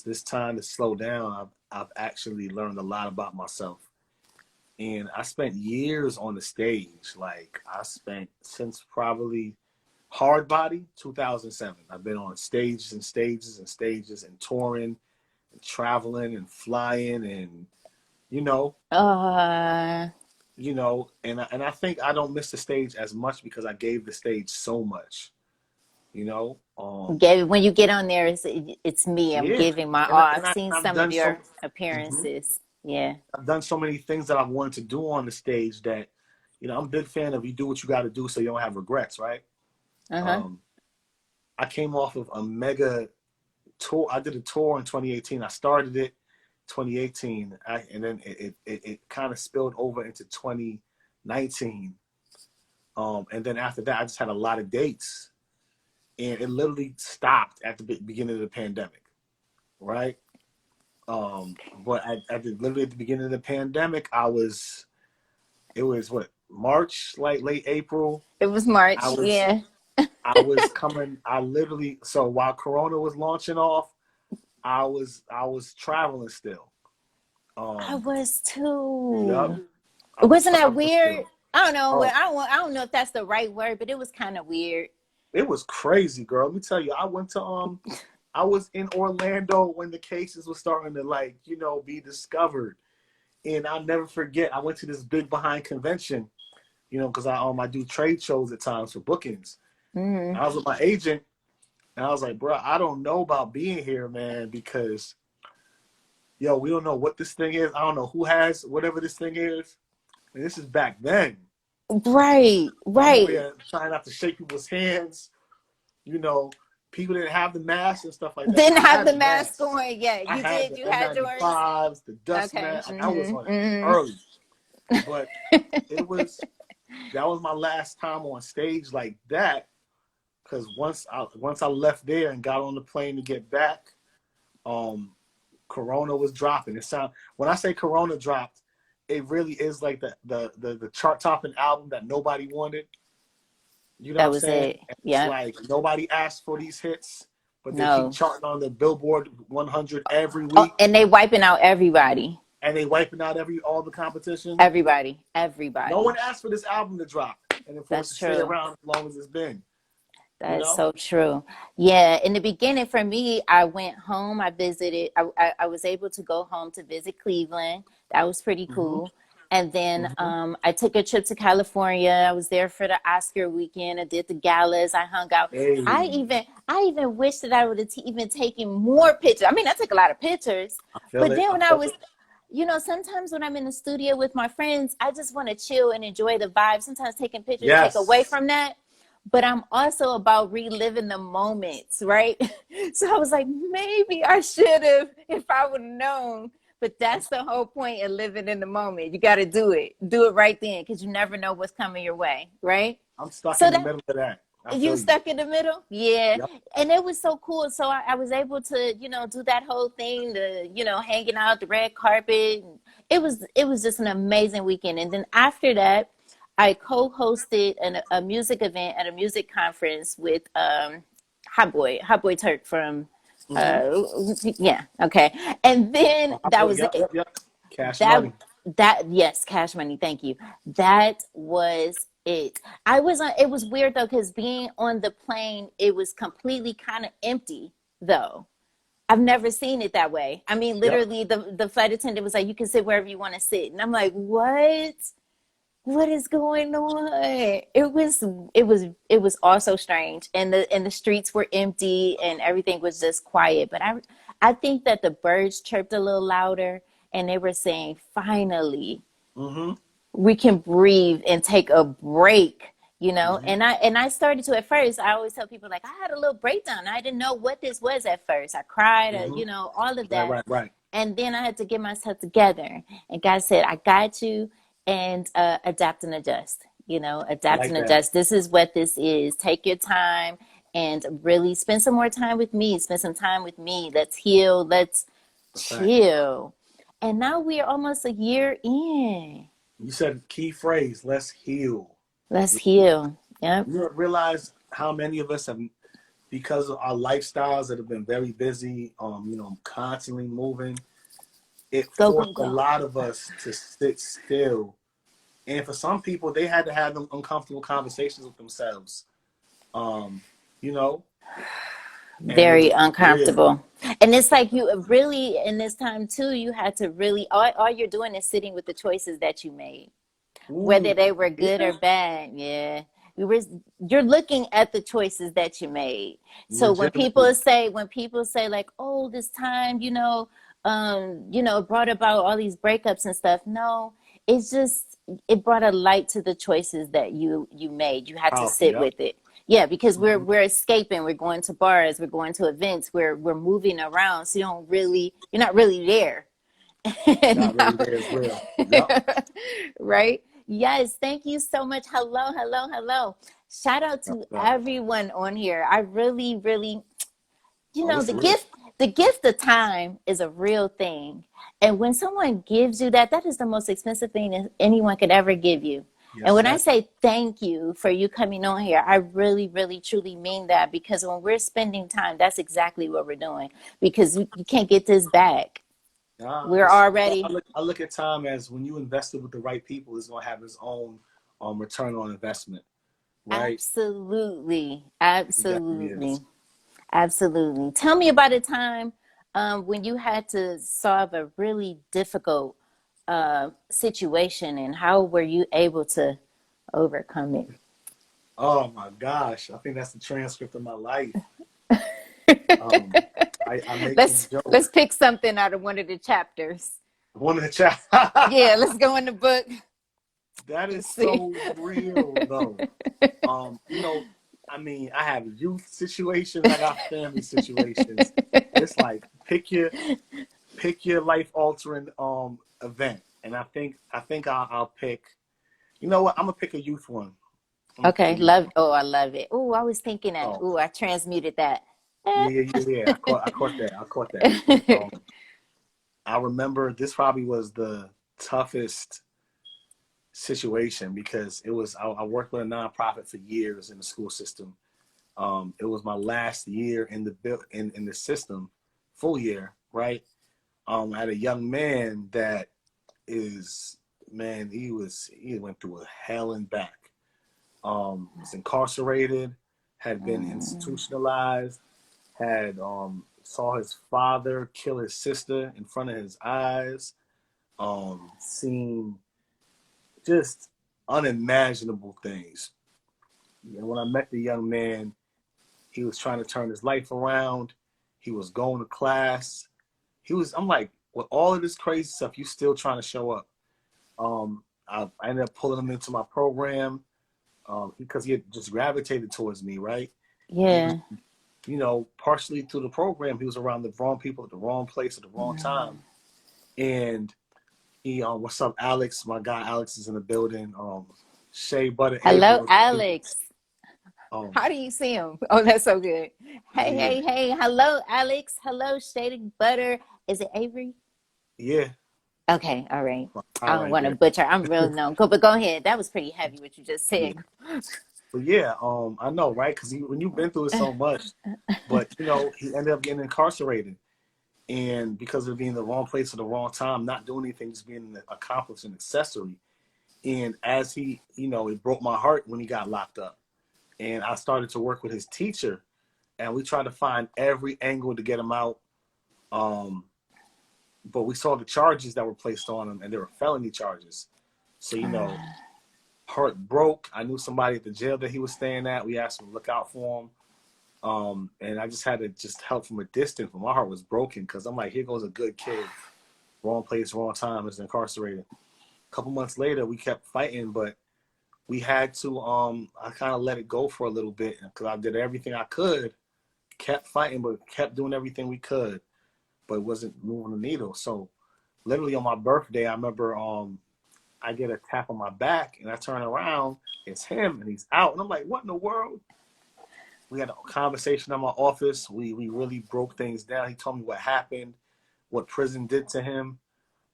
This time to slow down, I've actually learned a lot about myself. And I spent years on the stage. Like I spent since probably Hard Body 2007. I've been on stages and stages and stages and touring and traveling and flying and you know, Uh, and I think I don't miss the stage as much because I gave the stage so much. You know, when you get on there, it's me. I'm yeah, giving my and all. I, and I've I, seen I've some of done your so. Mhm. appearances. Yeah. I've done so many things that I've wanted to do on the stage that, I'm a big fan of you do what you got to do so you don't have regrets, right? Uh-huh. Um, I came off of a mega tour. I did a tour in 2018. I started it 2018, and then it kind of spilled over into 2019. And then after that, I just had a lot of dates, and it literally stopped at the beginning of the pandemic, right? But literally at the beginning of the pandemic, it was what, March, like late April. It was I March. was Yeah. I was coming. I literally, so while Corona was launching off, I was traveling still. I Um, was yep, too. I was Wasn't that traveling weird? still. I don't know. Oh, I don't know if that's the right word, but it was kind of weird. it was crazy, girl. Let me tell you, I was in Orlando when the cases were starting to be discovered, and I'll never forget. I went to this big behind convention, because I do trade shows at times for bookings. Hmm. I was with my agent, and I was like, bro, I don't know about being here, man, because we don't know what this thing is. I don't know who has whatever this thing is. And this is back then. Right, I'm over right. here trying not to shake people's hands. You know, People didn't have the masks and stuff like that. Didn't I have had the the mask masks. on. Yeah, I you had did. the You had yours. N95s, the dust Okay. mask. Like, I was on it Mm-hmm. early, but it was that was my last time on stage like that. Because once I left there and got on the plane to get back, um, Corona was dropping. When I say Corona dropped, it really is like the chart topping album that nobody wanted. You know what That I'm was saying? it. And it's Yep. like nobody asked for these hits, but they keep No. charting on the Billboard 100 every Oh, week, and they wiping out everybody. and they wiping out all the competition. Everybody. No one Everybody. asked for this album to drop, and then for it That's to stay true. around as long as it's been. You That's know? so true. Yeah, in the beginning for me, I went home. I visited. I was able to go home to visit Cleveland. That was pretty Hmm. cool. And then Hmm. I took a trip to California. I was there for the Oscar weekend. I did the galas. I hung out. Hey, I even wish that I would have even taken more pictures. I mean, I took a lot of pictures, I feel but it. then I when I feel was, it. sometimes when I'm in the studio with my friends, I just want to chill and enjoy the vibe. Sometimes taking pictures take away Yes. from that, but I'm also about reliving the moments, right? So I was like, maybe I should have if I would have known. But I'm that's the whole point of living in the moment. You got to do it right then, because you never know what's coming your way, right? I'm stuck So in the that middle of that. I you feel you. stuck in the middle, yeah, Yep. and it was so cool. So I was able to, do that whole thing, the hanging out the red carpet. It was just an amazing weekend. And then after that, I co-hosted a music event at a music conference with Hot Boy Turk from Hmm. uh yeah, okay. And then that was Yep. it. Yep. Yep. Cash that Money. yes, Cash Money, thank you. That was it. I was on It was weird though, because being on the plane, it was completely kind of empty though. I've never seen it that way. I mean, Yep. literally the flight attendant was like, you can sit wherever you want to sit, and I'm like, what is going on? It was also strange, and the streets were empty and everything was just quiet. But I think that the birds chirped a little louder, and they were saying, finally Hmm. we can breathe and take a break. Hmm. And I started to. At first, I always tell people, like, I had a little breakdown. I didn't know what this was at first. I cried, Hmm. all of Right. that. Right. Right. And then I had to get myself together. And God said, I got you, and adapt and adjust. I Adapt like and that. adjust. This is what this is. Take your time and really spend some more time with me. Spend some time with me. Let's heal. Let's A fact. chill. And now we are almost a year in. You said key phrase, let's heal. Let's heal. Yep. You realize how many of us have, because of our lifestyles that have been very busy, constantly moving, it Go, forced go, a go. lot of us to sit still. And for some people, they had to have them uncomfortable conversations with themselves. Um, you know, and it Very was real. uncomfortable. And it's like you really, in this time too, you had to really, all you're doing is sitting with the choices that you made, whether Ooh, they were good or yeah, bad. Yeah. You were, you're looking at the choices that you made. So legitimately. when people say like, oh, this time, brought about all these breakups and stuff. No, it's just, it brought a light to the choices that you made. You had to Powerful, sit yep. with it. Yeah, because Mhm. we're escaping, we're going to bars, we're going to events, we're moving around. So you're not really there. Not really No. there as well. Yep. Right? Yes, thank you so much. Hello, hello, hello. Shout out Yep, to yep. everyone on here. I really, really, Oh, this real. the gift of time is a real thing. And when someone gives you that, that is the most expensive thing that anyone could ever give you. And Yes, when I ma'am. say thank you for you coming on here, I really, really, truly mean that, because when we're spending time, that's exactly what we're doing, because you can't get this back. We're It's, already I look at time as when you invested with the right people, it's going to have its own return on investment, right? absolutely, It definitely is. absolutely. Absolutely. Tell me about a time when you had to solve a really difficult situation, and how were you able to overcome it? Oh my gosh, I think that's the transcript of my life. Um, I make the Let's joke. pick something out of one of the chapters. One in the chat. Yeah, let's go in the book. That is Let's see. so real, though. You know, I mean, I have youth situations, I got family situations. It's like pick your life altering event, and I think I'll pick. You know what? I'm gonna pick a youth one. I'm gonna pick a Okay, youth love. one. Oh, I love it. Oh, I was thinking that. Oh, Oh, I transmuted that. yeah. I caught that. I caught that. I remember this probably was the toughest situation because I worked with a nonprofit for years in the school system. It was my last year in in the system, full year, right? I had a young man that is man, he went through a hell and back. Was incarcerated, had been Mm. institutionalized, had saw his father kill his sister in front of his eyes, seen just unimaginable things. And when I met the young man, he was trying to turn his life around. He was going to class. I'm like, with all of this crazy stuff, you still trying to show up. I ended up pulling him into my program because he had just gravitated towards me, right? He was, Yeah. partially through the program, he was around the wrong people at the wrong place at the wrong time. And what's up, Alex? My guy Alex is in the building. Shay Butter Hello, Abrams, I think Alex. it's, um, How do you see him? Oh, that's so good. Hey, yeah, hey, hey. Hello, Alex. Hello, Shaded Butter. Is it Avery? yeah, Okay, all right. all I don't right want to there. butcher. I'm real known. But go ahead. That was pretty heavy what you just Yeah. said. But yeah, I know, right? Because when you've been through it so much, but he ended up getting incarcerated, and because of being in the wrong place at the wrong time, not doing anything, just being an accomplice and accessory. And as it broke my heart when he got locked up, and I started to work with his teacher, and we tried to find every angle to get him out. Um, but we saw the charges that were placed on him, and they were felony charges. So heart broke. I knew somebody at the jail that he was staying at. We asked him to look out for him. And I just had to just help from a distance, but my heart was broken because I'm like, here goes a good kid, wrong place, wrong time, is incarcerated. A couple months later, we kept fighting, but we had to. I kind of let it go for a little bit because I did everything I could, kept fighting, but kept doing everything we could, but it wasn't moving the needle. So literally on my birthday, I remember I get a tap on my back and I turn around, it's him and he's out, and I'm like, what in the world? We had a conversation in my office. We really broke things down. He told me what happened, what prison did to him.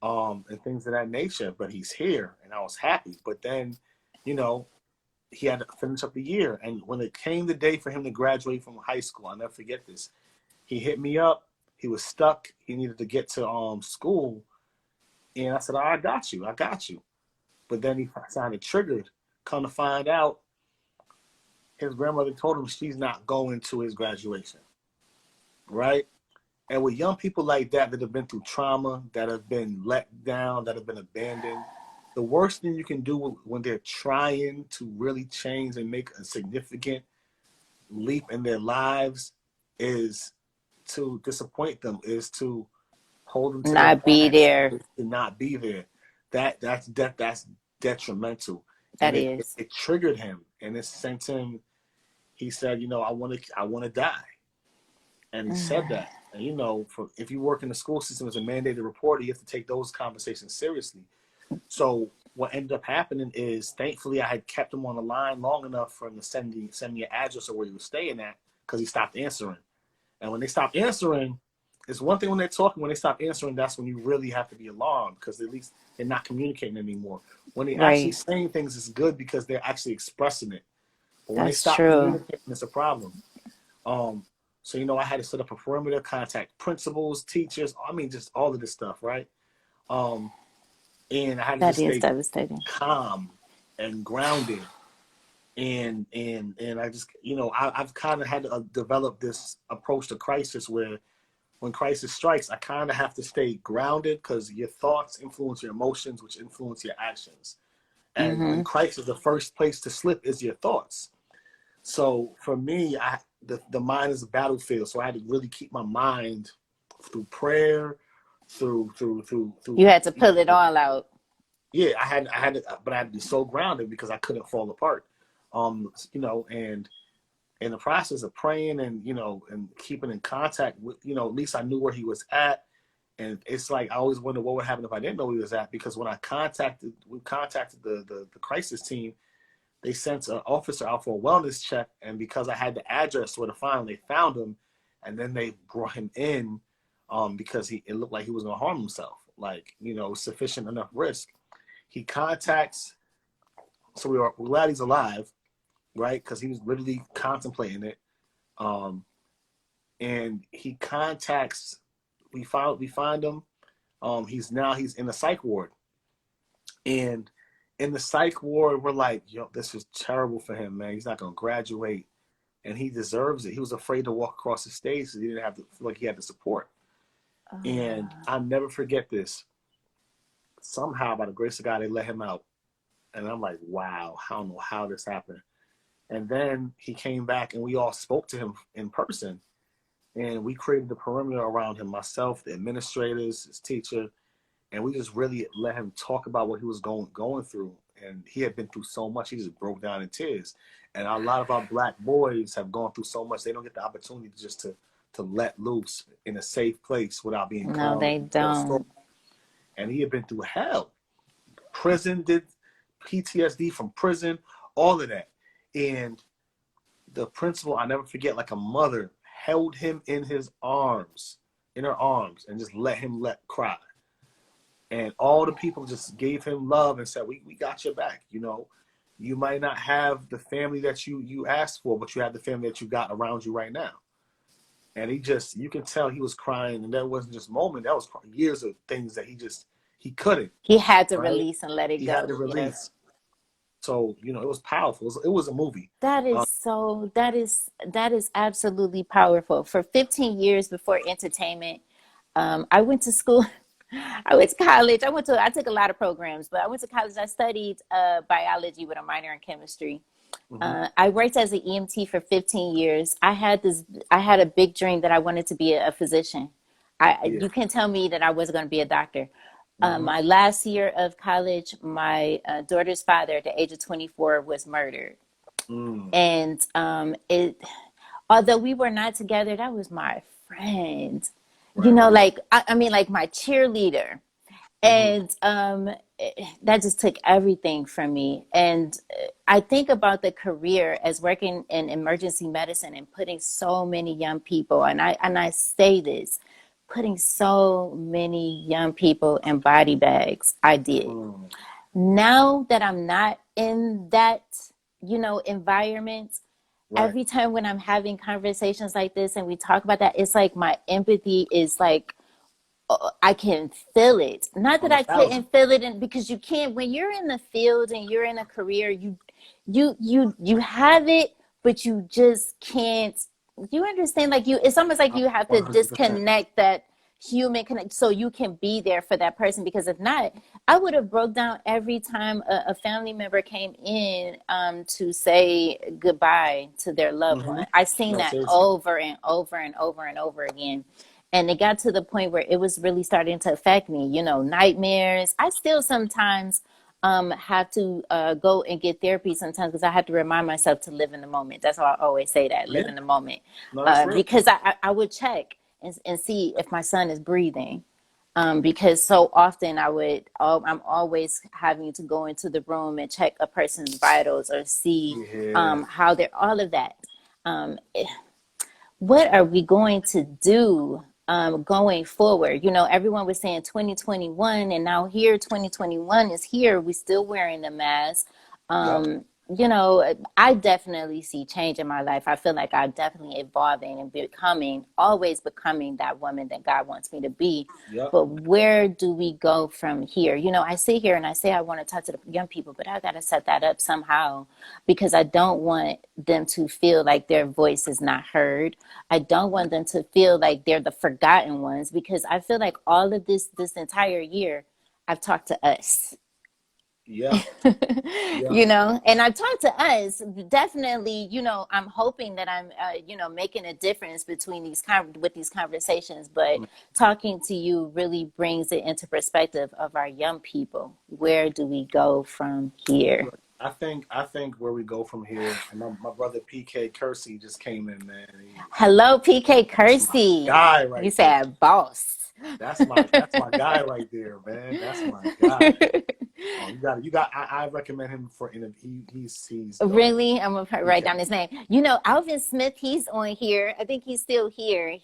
and things of that nature. But he's here, and I was happy. But then, you know, he had to finish up the year, and when it came the day for him to graduate from high school, I'll never forget this. He hit me up. He was stuck. He needed to get to school, and I said, "Oh, I got you. I got you." But then he sounded triggered. Come to find out, his grandmother told him she's not going to his graduation, right? And with young people like that that have been through trauma, that have been let down, that have been abandoned, the worst thing you can do when they're trying to really change and make a significant leap in their lives is to disappoint them, is to hold them to their Not be past, there. is to not be there. That's detrimental, That and it, it, is. it triggered him, and it sent him. He said, I want to die, and he said that. And if you work in the school system as a mandated reporter, you have to take those conversations seriously. So what ended up happening is, thankfully, I had kept him on the line long enough for him to send me an address of where he was staying at, because he stopped answering. And when they stop answering, it's one thing when they're talking. When they stop answering, that's when you really have to be alarmed, because at least they're not communicating anymore. When they actually Right. saying things, it's good because they're actually expressing it. But when they That's stop true. communicating, it's a problem. So I had to set up a perimeter, contact principals, teachers. I mean, just all of this stuff, right? Um, and I had to That just is stay devastating. calm and grounded. And I just I've kind of had to develop this approach to crisis where when crisis strikes, I kind of have to stay grounded, because your thoughts influence your emotions, which influence your actions. And in Mm-hmm. crisis, the first place to slip is your thoughts. So for me, the mind is a battlefield. So I had to really keep my mind through prayer, through. You had to pull it all out. Yeah, but I had to be so grounded because I couldn't fall apart. And in the process of praying and keeping in contact with, at least I knew where he was at. And it's like I always wonder what would happen if I didn't know where he was at, because when we contacted the crisis team, they sent an officer out for a wellness check, and because I had the address where to find him, they found him, and then they brought him in, because it looked like he was going to harm himself, like sufficient enough risk. He contacts, so we're glad he's alive, right? Because he was literally contemplating it, and he contacts. We find him. He's in the psych ward, and in the psych ward, we're like, yo, this is terrible for him, man. He's not gonna graduate, and he deserves it. He was afraid to walk across the stage because he didn't have to feel like he had the support. And I'll never forget this. Somehow, by the grace of God, they let him out, and I'm like, wow, I don't know how this happened. And then he came back, and we all spoke to him in person, and we created the perimeter around him, myself, the administrators, his teacher, and we just really let him talk about what he was going through. And he had been through so much, he just broke down in tears. And a lot of our Black boys have gone through so much, they don't get the opportunity to let loose in a safe place without being No, clowned. they don't. And he had been through hell. Prison, did PTSD from prison, all of that. And the principal, I never forget, like a mother, held him in her arms, and just let him cry. And all the people just gave him love and said, we got your back. You might not have the family that you asked for, but you have the family that you got around you right now. And you can tell he was crying, and that wasn't just a moment, that was years of things that he couldn't. He had to Right? release and let it He go. had to release. Yes. So, it was powerful. It was a movie. That is absolutely powerful. For 15 years before entertainment, I went to school. I went to college. I took a lot of programs, but I went to college. I studied biology with a minor in chemistry. Mm-hmm. I worked as an EMT for 15 years. I had a big dream that I wanted to be a physician. Yeah. You can tell me that I wasn't going to be a doctor. Mm-hmm. My last year of college, my daughter's father, at the age of 24, was murdered. Mm. And although we were not together, that was my friend. Right. Like I mean, like my cheerleader. Mm-hmm. And that just took everything from me. And I think about the career as working in emergency medicine and putting so many young people, and I say this, putting so many young people in body bags. I did. Mm, Now that I'm not in that, environment, right. every time when I'm having conversations like this and we talk about that, it's like my empathy is like I can feel it. Not that On a I thousand. couldn't feel it because you can't when you're in the field and you're in a career, you have it, but you just can't you understand like you it's almost like you have to 100%. disconnect that human connect so you can be there for that person because if not I would have broke down every time a family member came in to say goodbye to their loved Hmm. one. I've seen No, that seriously. over and over and over and over again, and it got to the point where it was really starting to affect me, nightmares. I still sometimes have to go and get therapy sometimes because I have to remind myself to live in the moment. That's why I always say that, live Yeah. in the moment. No, that's real. Because I would check and see if my son is breathing. Because so often I'm always having to go into the room and check a person's vitals or see Yeah. how they're, all of that. Um, what are we going to do going forward? Everyone was saying 2021, and now here 2021 is here. We still wearing the mask. Yep. I definitely see change in my life. I feel like I'm definitely evolving and always becoming that woman that God wants me to be. Yep. But where do we go from here? I sit here and I say I want to talk to the young people, but I got to set that up somehow because I don't want them to feel like their voice is not heard. I don't want them to feel like they're the forgotten ones because I feel like all of this entire year I've talked to us. Yeah. Yeah. And I've talked to us definitely. I'm hoping that I'm making a difference between with these conversations, but talking to you really brings it into perspective of our young people. Where do we go from here? Look, I think where we go from here, and my brother PK Kersey just came in, man. Hello, PK That's my Kersey. guy You right there. said boss. That's my guy right there, man. That's my guy. Oh, you got. I recommend him for interview. He's dope. Really? I'm gonna write PK. down his name. Alvin Smith, he's on here. I think he's still here.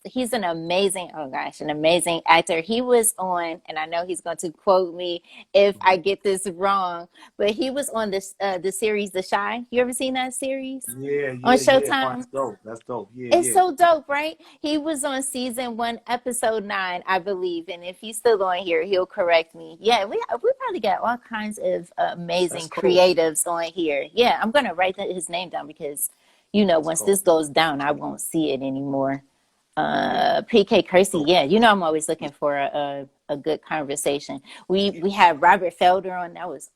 He's an amazing, oh gosh, an amazing actor. He was on, and I know he's going to quote me if I get this wrong, but he was on this the series The Shy. You ever seen that series Yeah, on yeah, yeah. Oh, that's Showtime? dope. That's dope. Yeah, It's yeah. so dope, right? He was on season 1, episode 9, I believe. And if he's still on here, he'll correct me. Yeah, we probably got all kinds of That's amazing cool. creatives on here. Yeah, I'm gonna write his name down because, That's once this cool. goes down, I won't see it anymore. Yeah. PK Kersey, So yeah, I'm always looking for a good conversation. yeah. We had Robert Felder on. That was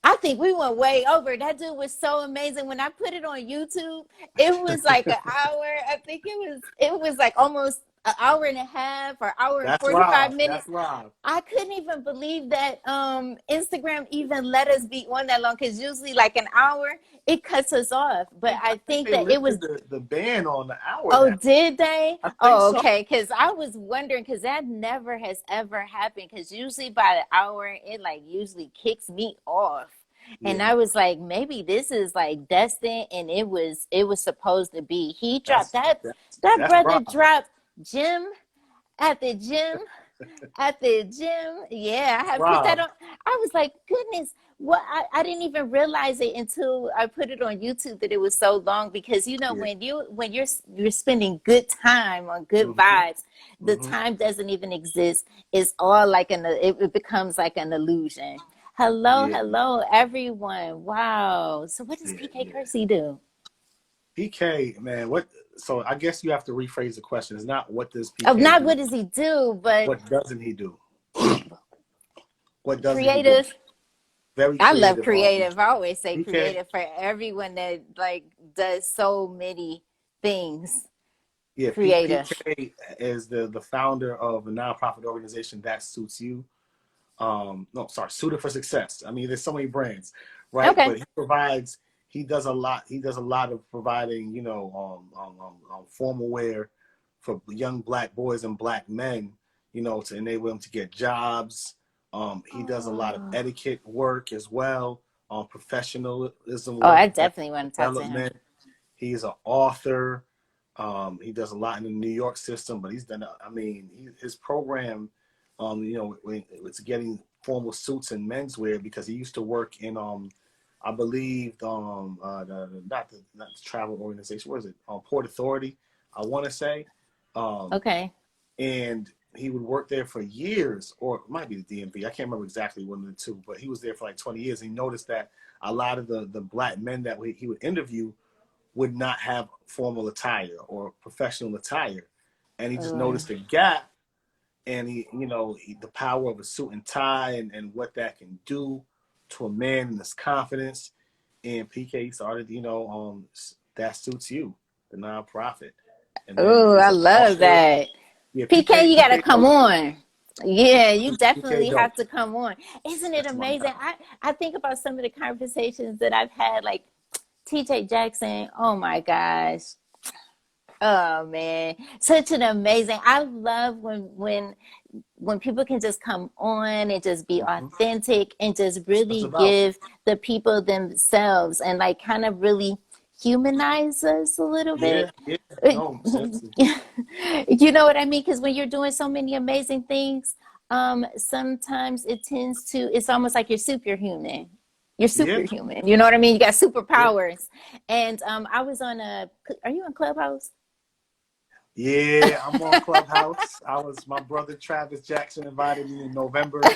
I think we went way over. That dude was so amazing. When I put it on YouTube, it was like an hour. I think it was like almost an hour and a half or hour and That's 45 live. That's minutes. live. I couldn't even believe that Instagram even let us be on that long because usually like an hour it cuts us off. But I I think think they that it was. lifted the ban on the hour Oh, now. did they? I think Oh, so. okay. Because I was wondering, because that never has ever happened. Because usually by the hour, it like usually kicks me off. And Yeah. I was like, maybe this is like destined, and it was supposed to be. He dropped That's that. that's That that's brother Rob. dropped Jim at the gym at the gym. Yeah, I That's had put that Rob. on. I was like, goodness, what I didn't even realize it until I put it on YouTube that it was so long because Yeah. when you're spending good time on good Hmm. vibes, the Hmm. time doesn't even exist. It's all like it becomes like an illusion. Hello, Yeah. hello, everyone. Wow. So what does Yeah. PK Yeah. Kersey do? PK, man, what? So I guess you have to rephrase the question. It's not what does Oh, PK not do? what does he do, but What doesn't he do? What doesn't he do? creative. Very I love creative. creative. I always say PK, creative for everyone that like does so many things. yeah, Creative. PK is the founder of a nonprofit organization that suits you. No, sorry, Suited for Success. I mean, there's so many brands, right? Okay. But he does a lot. He does a lot of providing, formal wear for young black boys and black men, to enable them to get jobs. He does a lot of Oh, etiquette work as well, professionalism I work, definitely want to talk to him. development. He's an author. He does a lot in the New York system, but he's done. I mean, his program, you know, it's getting formal suits and menswear because he used to work in, I believe, not the travel organization. What is it? Port Authority, I want to say, um, Okay. and he would work there for years, or it might be the DMV. I can't remember exactly one of the two, but he was there for like 20 years. He noticed that a lot of the black men that he would interview would not have formal attire or professional attire. And he just Oh. noticed a gap, and the power of a suit and tie, and what that can do to a man and his confidence. And PK started, That Suits You, the nonprofit. And then Oh, he's I an love author. that. Yeah, PK, you gotta PK come dope. on. Yeah, you PK definitely dope. have to come on. Isn't it That's my amazing? guy. I think about some of the conversations that I've had, like TJ Jackson. Oh my gosh. Oh man, such an amazing. I love when people can just come on and just be Mm-hmm. authentic and just That's what it's really about. give the people themselves and like kind of really humanize us a little Yeah, bit. yeah. No, seriously. You know what I mean? Because when you're doing so many amazing things, sometimes it tends to, it's almost like you're superhuman. You're Yeah, superhuman. You know what I mean? You got yeah. superpowers. And I was on are you on Clubhouse? Yeah, I'm on Clubhouse. My brother Travis Jackson invited me in November.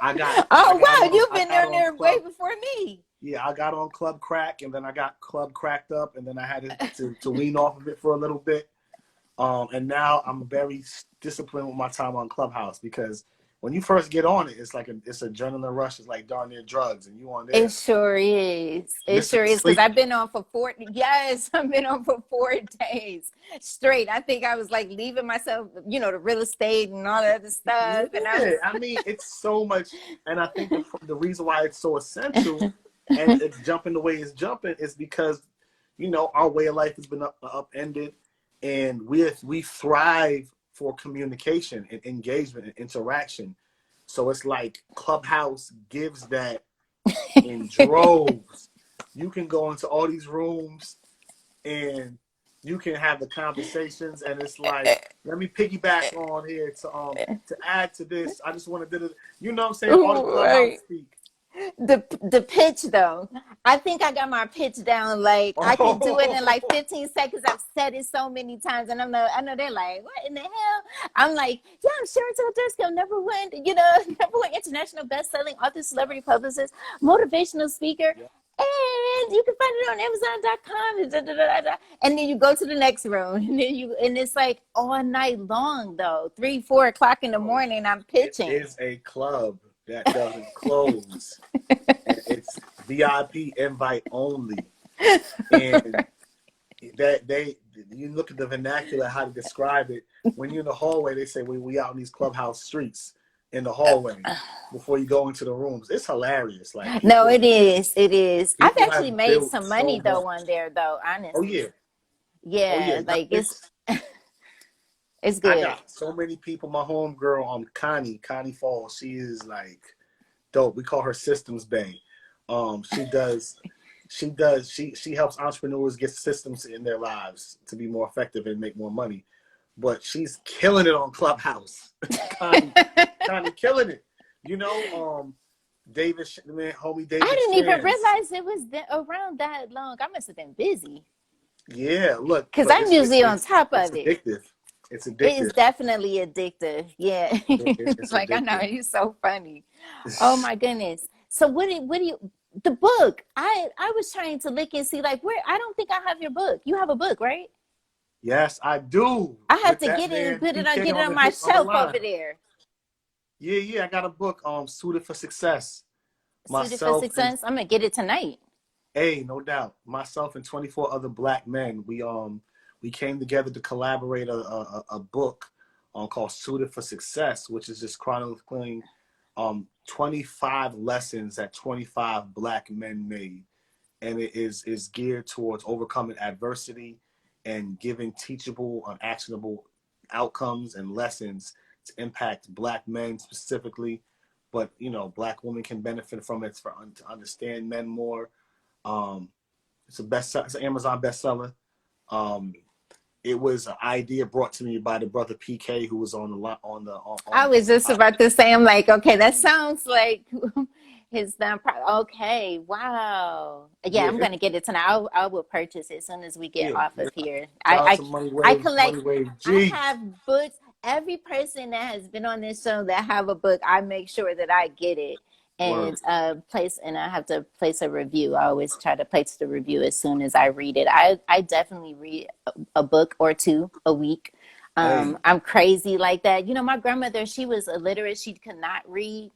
I Oh, got wow. on You've I been got there on there way Club before me. yeah, I got on Club Crack, and then I got Club Cracked Up, and then I had to wean off of it for a little bit. And now I'm very disciplined with my time on Clubhouse because when you first get on it, it's adrenaline rush. It's like darn near drugs, and you on It there sure is. It missing sure is because sleep. I've been on for yes, I've been on for 4 days straight. I think I was like leaving myself, the real estate and all that other stuff. And I Yeah, I mean, it's so much, and I think the reason why it's so essential, and it's jumping the way it's jumping, is because our way of life has been upended, and we thrive for communication and engagement and interaction. So it's like Clubhouse gives that in droves. You can go into all these rooms and you can have the conversations, and it's like, let me piggyback on here to add to this. I just want to do it. You know what I'm saying? All the Clubhouse right. speak. The pitch though, I think I got my pitch down. Like I can do it in like Oh, 15 seconds. I've said it so many times, and I know they're like, what in the hell? I'm like, yeah, I'm Chantel Driscoll, number one, number one international best-selling author, celebrity publicist, motivational speaker. yeah. And you can find it on Amazon.com. And, da, da, da, da. And then you go to the next room, and it's like all night long though, 3, 4 o'clock in the Oh, morning. I'm it pitching. is a club that doesn't close, and it's VIP invite only. And that you look at the vernacular, how to describe it. When you're in the hallway, they say we out in these Clubhouse streets in the hallway before you go into the rooms. It's hilarious. Like No, people it is. It is. I've people actually have made built some so money though much. on there though, Oh honestly. yeah, oh yeah. Yeah, No, like it's it's I good. got so many people. My homegirl, Connie Falls. She is like dope. We call her Systems Bay. She does. She helps entrepreneurs get systems in their lives to be more effective and make more money. But she's killing it on Clubhouse. Connie, Connie killing it. You know, homie I David didn't even Shands. realize it was around that long. I must have been busy Yeah, look, because but I'm usually on top it's of it. addictive. It's It is addictive. definitely addictive. Yeah, It's like I know addictive. he's so funny. Oh my goodness. So what do you the book? I was trying to look and see like where I don't think I have your book. You have a book, right? Yes, I do. I have With to that get it and man put it on PK get it on on my on the shelf line. over there. Yeah, yeah, I got a book, Suited for Success. Suited for Myself and Success. I'm gonna get it tonight. no doubt. Myself and 24 other black men. We came together to collaborate a book called Suited for Success, which is just chronicling 25 lessons that 25 black men made. And it is geared towards overcoming adversity and giving teachable and actionable outcomes and lessons to impact black men specifically, but black women can benefit from it to understand men more. um, it's an Amazon bestseller. um, it was an idea brought to me by the brother PK who was on the I was just about to say, I'm like, okay, that sounds like his nonprofit. Okay, wow. Yeah, yeah I'm gonna get it tonight. I will purchase it as soon as we get yeah off yeah. of here. Shout out I to I Money collect. Wave I G. have books. Every person that has been on this show that have a book, I make sure that I get it and Word. I have to place a review. I always try to place the review as soon as I read it. I definitely read a book or two a week. Hey. I'm crazy like that. You know, my grandmother, she was illiterate. She could not read.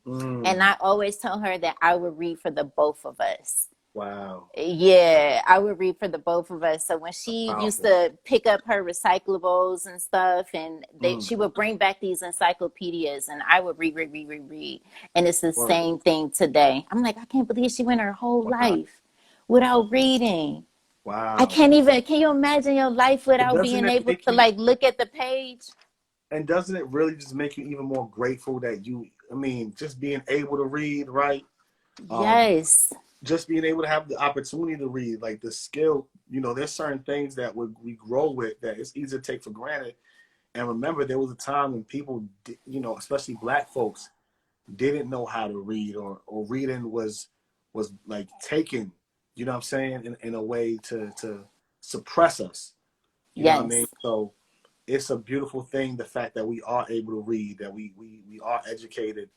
And Mm, I always tell her that I would read for the both of us. wow. Yeah, I would read for the both of us. So when she used Powerful. to pick up her recyclables and stuff, and Mm, she would bring back these encyclopedias, and I would read. And it's the word. same thing today. I'm like, I can't believe she went her whole Wow. life without reading. I Wow. can't even, can you imagine your life But without doesn't being it able make to you, like look at the page? and doesn't it really just make you even more grateful that I mean, just being able to read, right? Um, Yes. just being able to have the opportunity to read, like the skill, there's certain things that we grow with that it's easy to take for granted. And remember, there was a time when people, especially Black folks, didn't know how to read, or reading was like taken, you know what I'm saying, in a way to suppress us. You know what I mean? Yes. So it's a beautiful thing, the fact that we are able to read, that we are educated,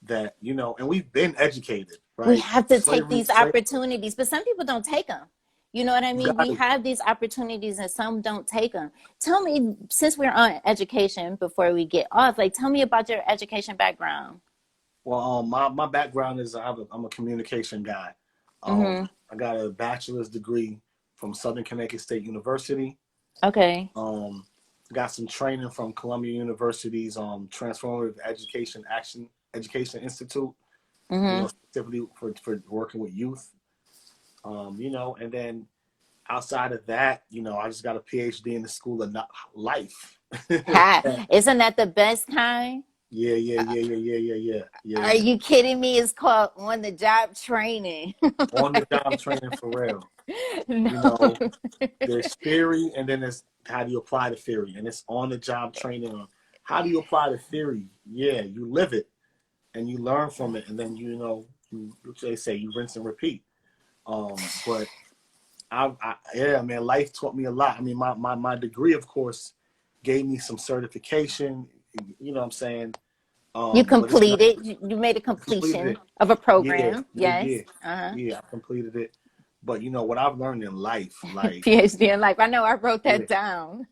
that, and we've been educated, We right? have to take Slavery, these slavery, opportunities, but some people don't take them. You know what I you mean? got We it. have these opportunities and some don't take them. Tell me, since we're on education, before we get off, like tell me about your education background. Well, my background is I'm a communication guy. Mm-hmm. I got a bachelor's degree from Southern Connecticut State University. Okay. Um, got some training from Columbia University's Transformative Education Institute. Mm-hmm. Specifically for working with youth. And then outside of that, I just got a PhD in the School of Life. Ha. Isn't that the best kind? Yeah, yeah, yeah, yeah, yeah, yeah, yeah, yeah, Are yeah. you kidding me? It's called on the job training. On the job training for real. You No. know, there's theory, and then there's how do you apply the theory, and it's on the job training on how do you apply the theory. Yeah, you live it and you learn from it, and then they say you rinse and repeat. But yeah, man, life taught me a lot. I mean, my degree, of course, gave me some certification. You know what I'm saying? You But it's not completed, you made a completed completion it. of a Yeah, program. yeah, Yes. yeah, Uh-huh. yeah. I completed it. But what I've learned in life, like, PhD in life. I know I wrote yeah, that down.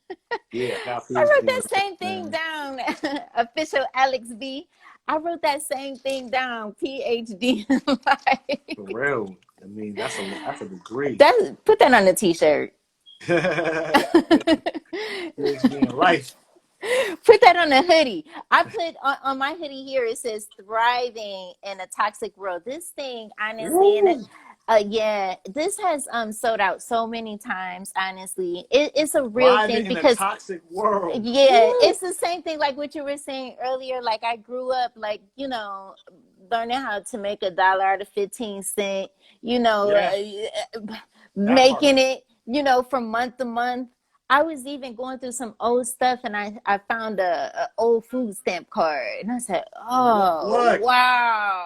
yeah, I got a I PhD wrote in that life, same thing man. down. Official Alex B. I wrote that same thing down. PhD in For life. real. I mean, that's a degree. That put that on a t-shirt. PhD in life. Put that on a hoodie. I put on my hoodie here. It says "Thriving in a Toxic World." This thing, honestly, and Woo! yeah, this has sold out so many times. Honestly, it's a real Thriving thing in a because toxic world. yeah, Woo! it's the same thing like what you were saying earlier. Like I grew up like, learning how to make $1 out of 15 cents, Yes, that part. making it, from month to month. I was even going through some old stuff and I found a old food stamp card and I said, oh, What?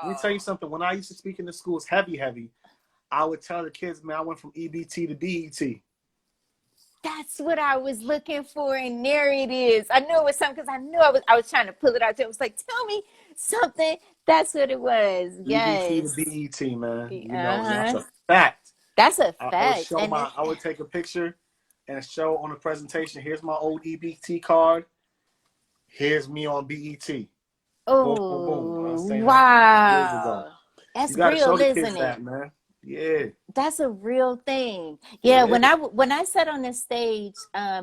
Let me tell you wow. something. When I used to speak in the schools heavy, I would tell the kids, man, I went from EBT to BET. That's what I was looking for, and there it is. I knew it was something because I was trying to pull it out. It was like, tell me something. That's what it was. EBT to Yes. BET, man. And that's Uh-huh. a fact. That's a I would fact. show And it, I would take a picture and show on the presentation, here's my old EBT card. Here's me on BET. Boom, boom, boom. I was oh, saying that years ago. wow. You That's got to show real, the kids isn't it? that, man. Yeah, That's a real thing. Yeah, it when I sat on the stage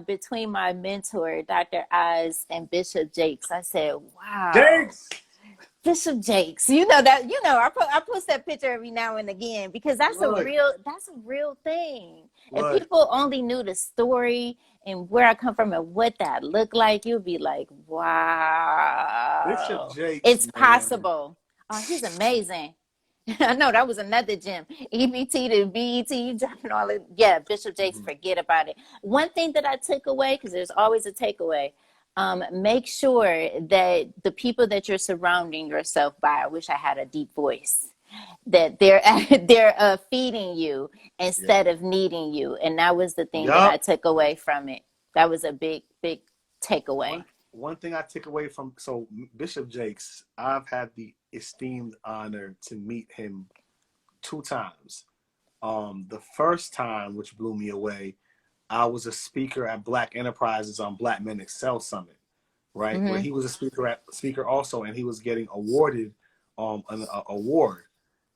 between my mentor, Dr. Oz, and Bishop Jakes, I said, wow. is. Bishop Jakes, you know that I post that picture every now and again because Look, that's a real thing. If look. people only knew the story and where I come from and what that looked like, you'd be like, Bishop wow, Jakes, it's man. possible. Oh, he's amazing. I know that was another gem. EBT to BET, dropping all it. Yeah, Bishop Jakes, Mhm. forget about it. One thing that I took away, because there's always a takeaway, make sure that the people that you're surrounding yourself by, I wish I had a deep voice, that they're they're feeding you Yeah. instead of needing you. And that was the thing that I Yup. took away from it. That was a big, big takeaway. One thing I took away from Bishop Jakes, I've had the esteemed honor to meet him 2 times. The first time, which blew me away, I was a speaker at Black Enterprises on Black Men Excel Summit, right? Where Hmm. he was a speaker also, and he was getting awarded an award.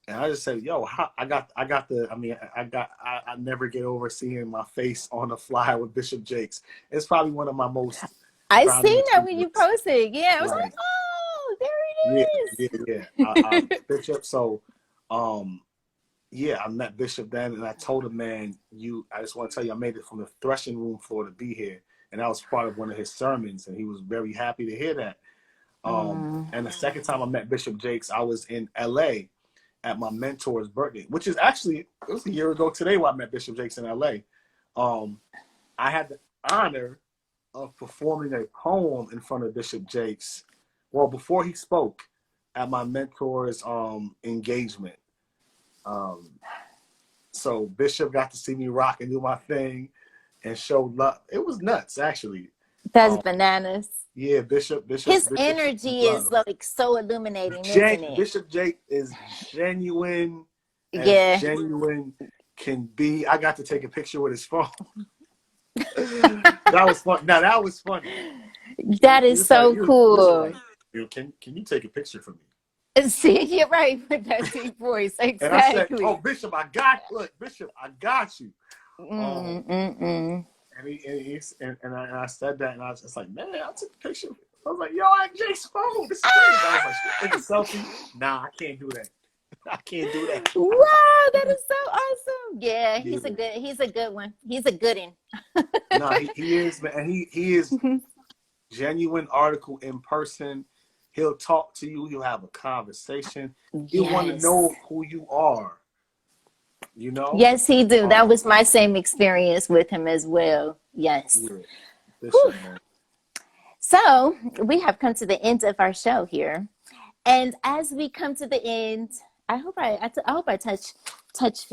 And I just said, "Yo, I got the. I mean, I never get over seeing my face on a flyer with Bishop Jakes. It's probably one of my most I proudest seen that when you achievements. posted. Yeah, I was like, Like, oh, there yeah, yeah, it yeah. is. Bishop. So, um, yeah, I met Bishop then, and I told him, man, I just want to tell you, I made it from the threshing room floor to be here, and that was part of one of his sermons, and he was very happy to hear that. Mm. And the second time I met Bishop Jakes, I was in LA at my mentor's birthday, which is actually, it was a year ago today when I met Bishop Jakes in LA. Um, I had the honor of performing a poem in front of Bishop Jakes. Well, before he spoke at my mentor's engagement. Um, so Bishop got to see me rock and do my thing and show love. It was nuts, actually. That's Um, bananas. yeah, His Bishop showed me energy is love. like so illuminating, isn't it? Bishop Jake is genuine as Yeah, genuine can be. I got to take a picture with his phone. That was fun. Now that was funny. that is so He was Bishop cool. like, can you take a picture for me? See, you're right with that deep voice. And I said, oh Exactly. Bishop, Bishop, I got you. Um, Mm, mm, mm. and I said that, and I was just like, man, I took a picture. I was like, yo, I have Jake's phone. This is crazy. I was like, take a selfie. Nah, I can't do that. I can't do that. Wow, that is so awesome. Yeah, Yeah. he's a good one. He's a good one. No, he is, man. And he is genuine article in person. He'll talk to you. He'll have a conversation. He'll want to Yes. know who you are. You know. Yes, he do. Um, That was my same experience with him as well. Yes. yeah, Whew. Bishop, man. So we have come to the end of our show here. And as we come to the end, I hope I touch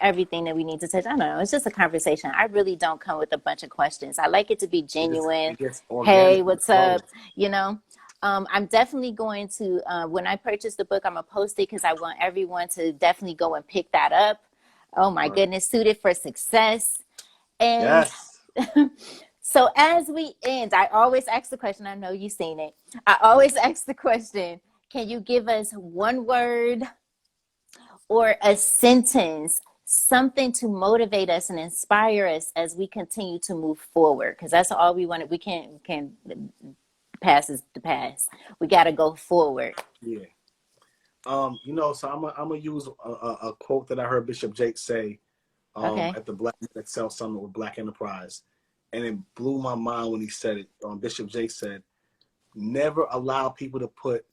everything that we need to touch. I don't know. It's just a conversation. I really don't come with a bunch of questions. I like it to be genuine. It gets Hey, organic and what's flows. up? You know. I'm definitely going to when I purchase the book, I'm gonna post it because I want everyone to definitely go and pick that up. Oh my Right. goodness, suited for success. And Yes. so as we end, I always ask the question. I know you've seen it. I always ask the question, can you give us one word or a sentence, something to motivate us and inspire us as we continue to move forward? Because that's all we want. We can't pass is the past. We got to go forward. Yeah. So I'm gonna use a quote that I heard Bishop Jake say Okay. at the Black Excel Summit with Black Enterprise, and it blew my mind when he said it. Bishop Jake said, "Never allow people to put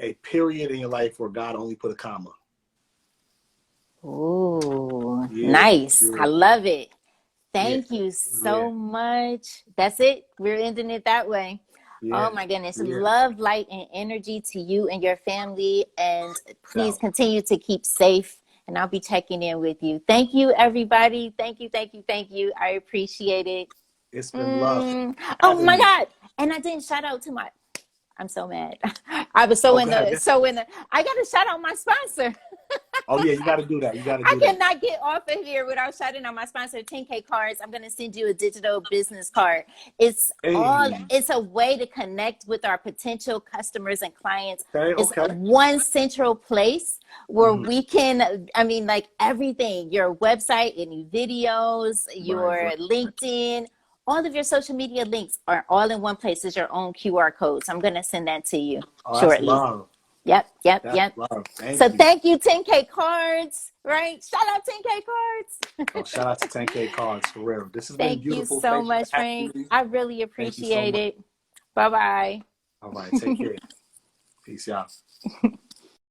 a period in your life where God only put a comma." Ooh, Yeah, nice. I yeah, love it. yeah, Thank you yeah, so much. That's it. We're ending it that way. Oh yeah, my goodness. yeah. Love, light, and energy to you and your family. And please Ciao. continue to keep safe. And I'll be checking in with you. Thank you, everybody. Thank you, thank you, thank you. I appreciate it. It's been love Oh having my you. God. And I didn't shout out to my, I'm so mad. I was so Oh, in go ahead. the, so in the, I got to shout out my sponsor. Oh yeah, you got to do that. You got to I do that. cannot get off of here without shouting out my sponsor, 10K Cards. I'm going to send you a digital business card. Hey. It's a way to connect with our potential customers and clients. Okay. It's Okay. one central place where Mm-hmm. we can, I mean, like everything, your website, any videos, Right. your Right. LinkedIn, all of your social media links are all in one place. It's your own QR code. So I'm going to send that to you Oh, that's shortly. love. Yep, yep, That's yep. love. So Thank you. thank you, 10K Cards, right? Shout out 10K Oh, Cards. shout out to 10K Cards for real. This has been Thank you beautiful. so Thank you for much, having Frank. me. I really Thank you so appreciate much. it. Bye bye. All right. Take care. Peace out.